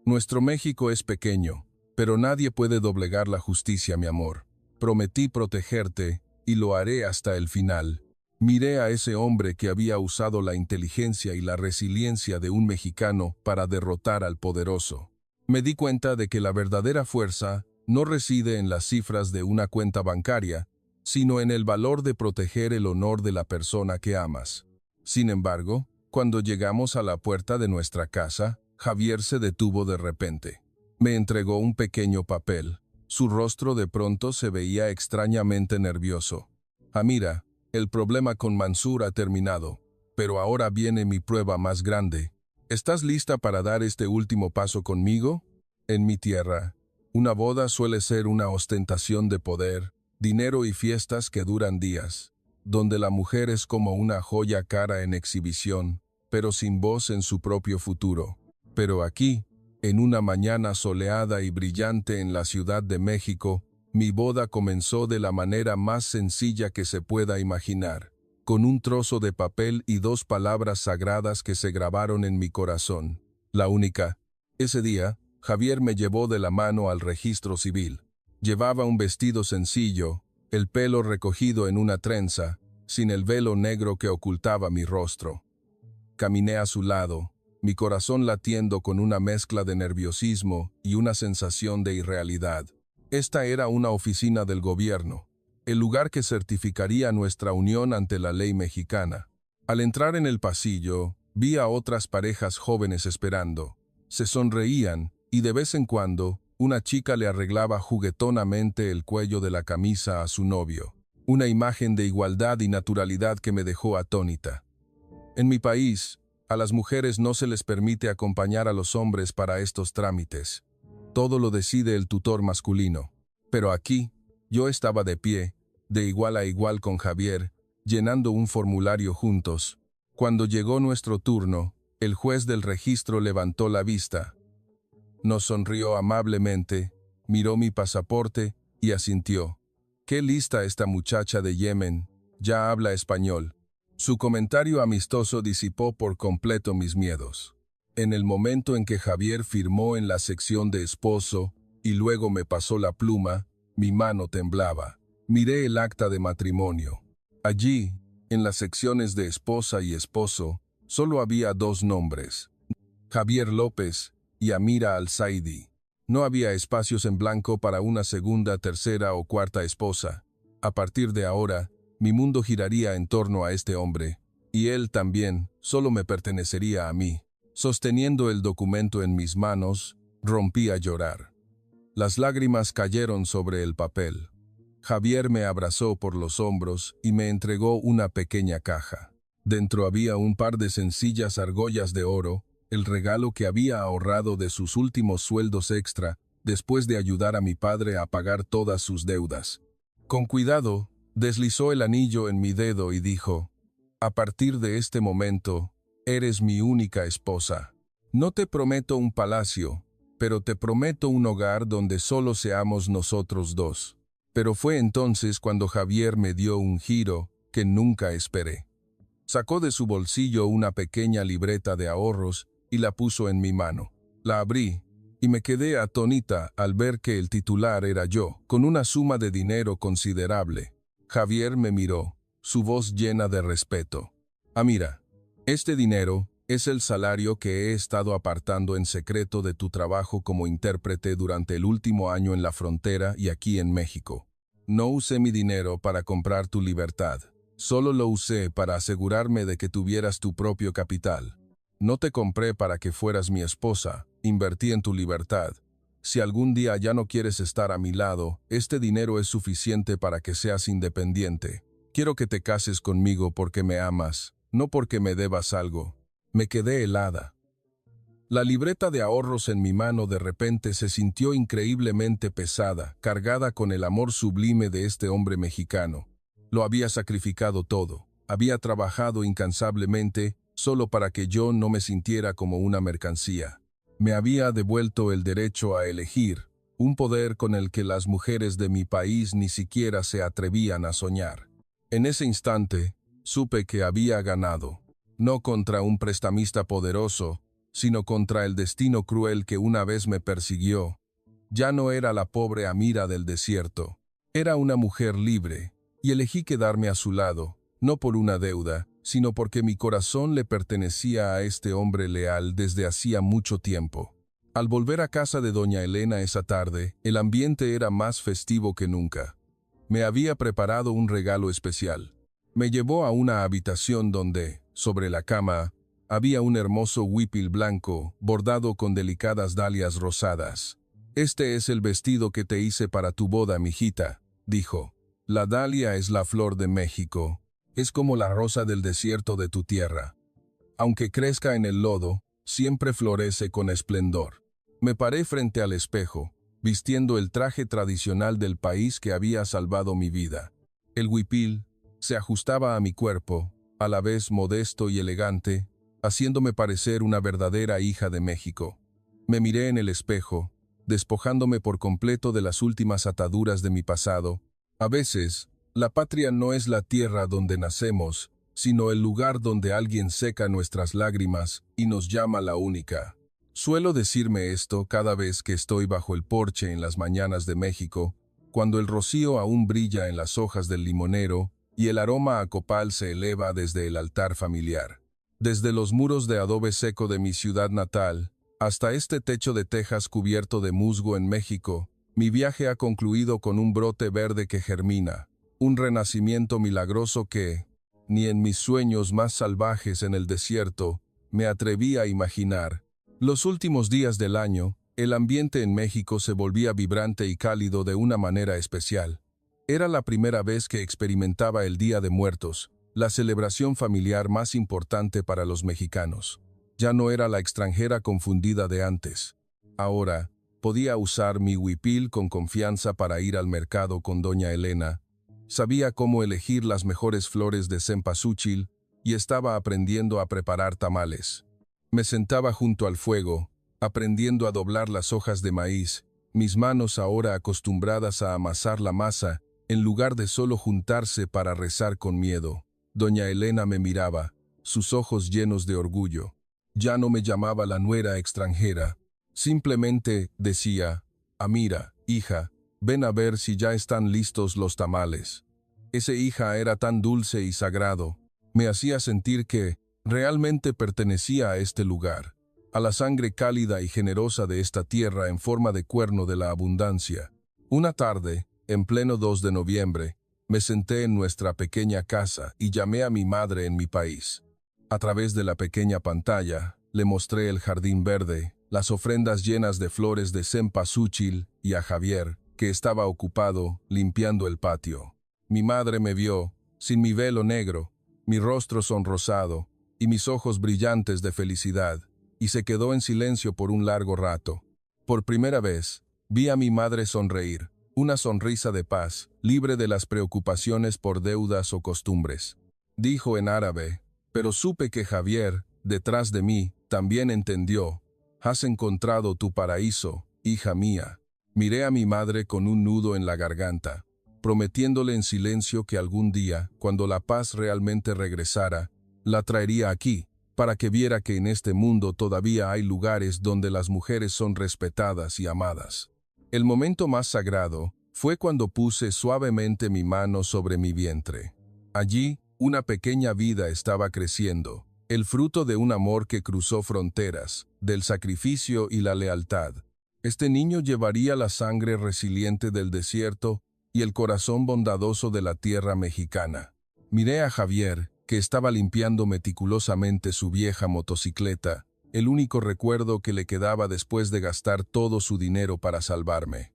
Nuestro México es pequeño, pero nadie puede doblegar la justicia, mi amor. Prometí protegerte, y lo haré hasta el final. Miré a ese hombre que había usado la inteligencia y la resiliencia de un mexicano para derrotar al poderoso. Me di cuenta de que la verdadera fuerza no reside en las cifras de una cuenta bancaria, sino en el valor de proteger el honor de la persona que amas. Sin embargo, cuando llegamos a la puerta de nuestra casa, Javier se detuvo de repente. Me entregó un pequeño papel. Su rostro de pronto se veía extrañamente nervioso. Amira, el problema con Mansour ha terminado, pero ahora viene mi prueba más grande. ¿Estás lista para dar este último paso conmigo? En mi tierra, una boda suele ser una ostentación de poder, dinero y fiestas que duran días, donde la mujer es como una joya cara en exhibición, pero sin voz en su propio futuro. Pero aquí, en una mañana soleada y brillante en la Ciudad de México, mi boda comenzó de la manera más sencilla que se pueda imaginar, con un trozo de papel y 2 palabras sagradas que se grabaron en mi corazón. La única. Ese día, Javier me llevó de la mano al registro civil. Llevaba un vestido sencillo, el pelo recogido en una trenza, sin el velo negro que ocultaba mi rostro. Caminé a su lado, mi corazón latiendo con una mezcla de nerviosismo y una sensación de irrealidad. Esta era una oficina del gobierno, el lugar que certificaría nuestra unión ante la ley mexicana. Al entrar en el pasillo, vi a otras parejas jóvenes esperando. Se sonreían y de vez en cuando, una chica le arreglaba juguetonamente el cuello de la camisa a su novio. Una imagen de igualdad y naturalidad que me dejó atónita. En mi país, A las mujeres no se les permite acompañar a los hombres para estos trámites. Todo lo decide el tutor masculino. Pero aquí, yo estaba de pie, de igual a igual con Javier, llenando un formulario juntos. Cuando llegó nuestro turno, el juez del registro levantó la vista. Nos sonrió amablemente, miró mi pasaporte y asintió. «Qué lista esta muchacha de Yemen, ya habla español». Su comentario amistoso disipó por completo mis miedos. En el momento en que Javier firmó en la sección de esposo y luego me pasó la pluma, mi mano temblaba. Miré el acta de matrimonio. Allí, en las secciones de esposa y esposo, solo había 2 nombres: Javier López y Amira Al-Saidi. No había espacios en blanco para una segunda, tercera o cuarta esposa. A partir de ahora, mi mundo giraría en torno a este hombre, y él también solo me pertenecería a mí. Sosteniendo el documento en mis manos, rompí a llorar. Las lágrimas cayeron sobre el papel. Javier me abrazó por los hombros y me entregó una pequeña caja. Dentro había un par de sencillas argollas de oro, el regalo que había ahorrado de sus últimos sueldos extra después de ayudar a mi padre a pagar todas sus deudas. Con cuidado, deslizó el anillo en mi dedo y dijo: «A partir de este momento, eres mi única esposa. No te prometo un palacio, pero te prometo un hogar donde solo seamos nosotros 2». Pero fue entonces cuando Javier me dio un giro que nunca esperé. Sacó de su bolsillo una pequeña libreta de ahorros y la puso en mi mano. La abrí y me quedé atónita al ver que el titular era yo, con una suma de dinero considerable. Javier me miró, su voz llena de respeto. «Amira, este dinero es el salario que he estado apartando en secreto de tu trabajo como intérprete durante el último año en la frontera y aquí en México. No usé mi dinero para comprar tu libertad. Solo lo usé para asegurarme de que tuvieras tu propio capital. No te compré para que fueras mi esposa, invertí en tu libertad. Si algún día ya no quieres estar a mi lado, este dinero es suficiente para que seas independiente. Quiero que te cases conmigo porque me amas, no porque me debas algo». Me quedé helada. La libreta de ahorros en mi mano de repente se sintió increíblemente pesada, cargada con el amor sublime de este hombre mexicano. Lo había sacrificado todo, había trabajado incansablemente solo para que yo no me sintiera como una mercancía. Me había devuelto el derecho a elegir, un poder con el que las mujeres de mi país ni siquiera se atrevían a soñar. En ese instante, supe que había ganado. No contra un prestamista poderoso, sino contra el destino cruel que una vez me persiguió. Ya no era la pobre Amira del desierto. Era una mujer libre, y elegí quedarme a su lado, no por una deuda, sino porque mi corazón le pertenecía a este hombre leal desde hacía mucho tiempo. Al volver a casa de doña Elena esa tarde, el ambiente era más festivo que nunca. Me había preparado un regalo especial. Me llevó a una habitación donde, sobre la cama, había un hermoso huipil blanco bordado con delicadas dalias rosadas. «Este es el vestido que te hice para tu boda, mijita», dijo. «La dalia es la flor de México. Es como la rosa del desierto de tu tierra. Aunque crezca en el lodo, siempre florece con esplendor». Me paré frente al espejo, vistiendo el traje tradicional del país que había salvado mi vida. El huipil se ajustaba a mi cuerpo, a la vez modesto y elegante, haciéndome parecer una verdadera hija de México. Me miré en el espejo, despojándome por completo de las últimas ataduras de mi pasado. A veces, la patria no es la tierra donde nacemos, sino el lugar donde alguien seca nuestras lágrimas y nos llama la única. Suelo decirme esto cada vez que estoy bajo el porche en las mañanas de México, cuando el rocío aún brilla en las hojas del limonero, y el aroma a copal se eleva desde el altar familiar. Desde los muros de adobe seco de mi ciudad natal, hasta este techo de tejas cubierto de musgo en México, mi viaje ha concluido con un brote verde que germina, un renacimiento milagroso que, ni en mis sueños más salvajes en el desierto, me atreví a imaginar. Los últimos días del año, el ambiente en México se volvía vibrante y cálido de una manera especial. Era la primera vez que experimentaba el Día de Muertos, la celebración familiar más importante para los mexicanos. Ya no era la extranjera confundida de antes. Ahora, podía usar mi huipil con confianza para ir al mercado con doña Elena. Sabía cómo elegir las mejores flores de cempasúchil y estaba aprendiendo a preparar tamales. Me sentaba junto al fuego, aprendiendo a doblar las hojas de maíz, mis manos ahora acostumbradas a amasar la masa, en lugar de solo juntarse para rezar con miedo. Doña Elena me miraba, sus ojos llenos de orgullo. Ya no me llamaba la nuera extranjera. Simplemente decía, Amira, hija, ven a ver si ya están listos los tamales. Ese hija era tan dulce y sagrado. Me hacía sentir que realmente pertenecía a este lugar, a la sangre cálida y generosa de esta tierra en forma de cuerno de la abundancia. Una tarde, en pleno 2 de noviembre, me senté en nuestra pequeña casa y llamé a mi madre en mi país. A través de la pequeña pantalla, le mostré el jardín verde, las ofrendas llenas de flores de cempasúchil y a Javier, que estaba ocupado limpiando el patio. Mi madre me vio, sin mi velo negro, mi rostro sonrosado y mis ojos brillantes de felicidad, y se quedó en silencio por un largo rato. Por primera vez, vi a mi madre sonreír, una sonrisa de paz, libre de las preocupaciones por deudas o costumbres. Dijo en árabe, pero supe que Javier, detrás de mí, también entendió. Has encontrado tu paraíso, hija mía. Miré a mi madre con un nudo en la garganta, prometiéndole en silencio que algún día, cuando la paz realmente regresara, la traería aquí, para que viera que en este mundo todavía hay lugares donde las mujeres son respetadas y amadas. El momento más sagrado fue cuando puse suavemente mi mano sobre mi vientre. Allí, una pequeña vida estaba creciendo, el fruto de un amor que cruzó fronteras, del sacrificio y la lealtad. Este niño llevaría la sangre resiliente del desierto y el corazón bondadoso de la tierra mexicana. Miré a Javier, que estaba limpiando meticulosamente su vieja motocicleta, el único recuerdo que le quedaba después de gastar todo su dinero para salvarme.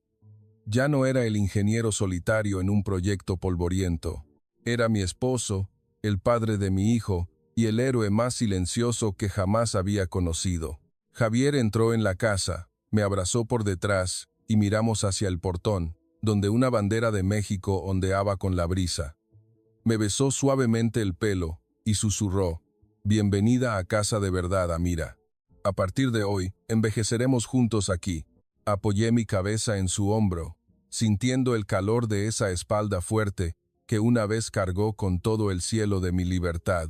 Ya no era el ingeniero solitario en un proyecto polvoriento. Era mi esposo, el padre de mi hijo, y el héroe más silencioso que jamás había conocido. Javier entró en la casa, me abrazó por detrás y miramos hacia el portón, donde una bandera de México ondeaba con la brisa. Me besó suavemente el pelo y susurró, «Bienvenida a casa de verdad, Amira. A partir de hoy, envejeceremos juntos aquí». Apoyé mi cabeza en su hombro, sintiendo el calor de esa espalda fuerte que una vez cargó con todo el cielo de mi libertad.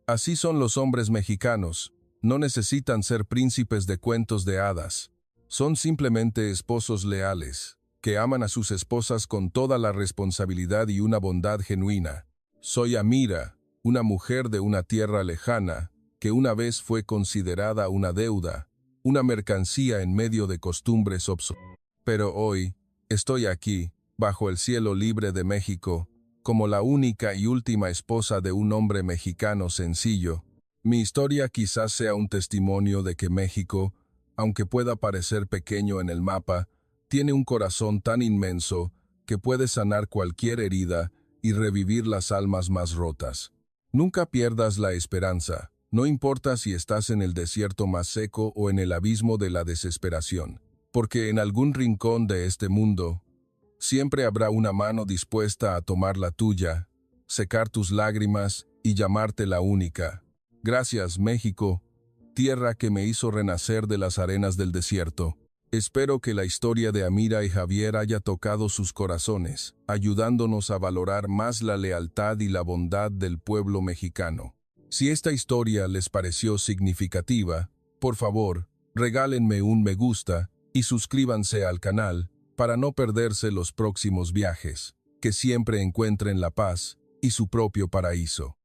Así son los hombres mexicanos, no necesitan ser príncipes de cuentos de hadas. Son simplemente esposos leales, que aman a sus esposas con toda la responsabilidad y una bondad genuina. Soy Amira, una mujer de una tierra lejana, que una vez fue considerada una deuda, una mercancía en medio de costumbres obsoletas. Pero hoy, estoy aquí, bajo el cielo libre de México, como la única y última esposa de un hombre mexicano sencillo. Mi historia quizás sea un testimonio de que México, aunque pueda parecer pequeño en el mapa, tiene un corazón tan inmenso que puede sanar cualquier herida y revivir las almas más rotas. Nunca pierdas la esperanza, no importa si estás en el desierto más seco o en el abismo de la desesperación, porque en algún rincón de este mundo, siempre habrá una mano dispuesta a tomar la tuya, secar tus lágrimas y llamarte la única. Gracias, México, tierra que me hizo renacer de las arenas del desierto. Espero que la historia de Amira y Javier haya tocado sus corazones, ayudándonos a valorar más la lealtad y la bondad del pueblo mexicano. Si esta historia les pareció significativa, por favor, regálenme un me gusta y suscríbanse al canal para no perderse los próximos viajes. Que siempre encuentren la paz y su propio paraíso.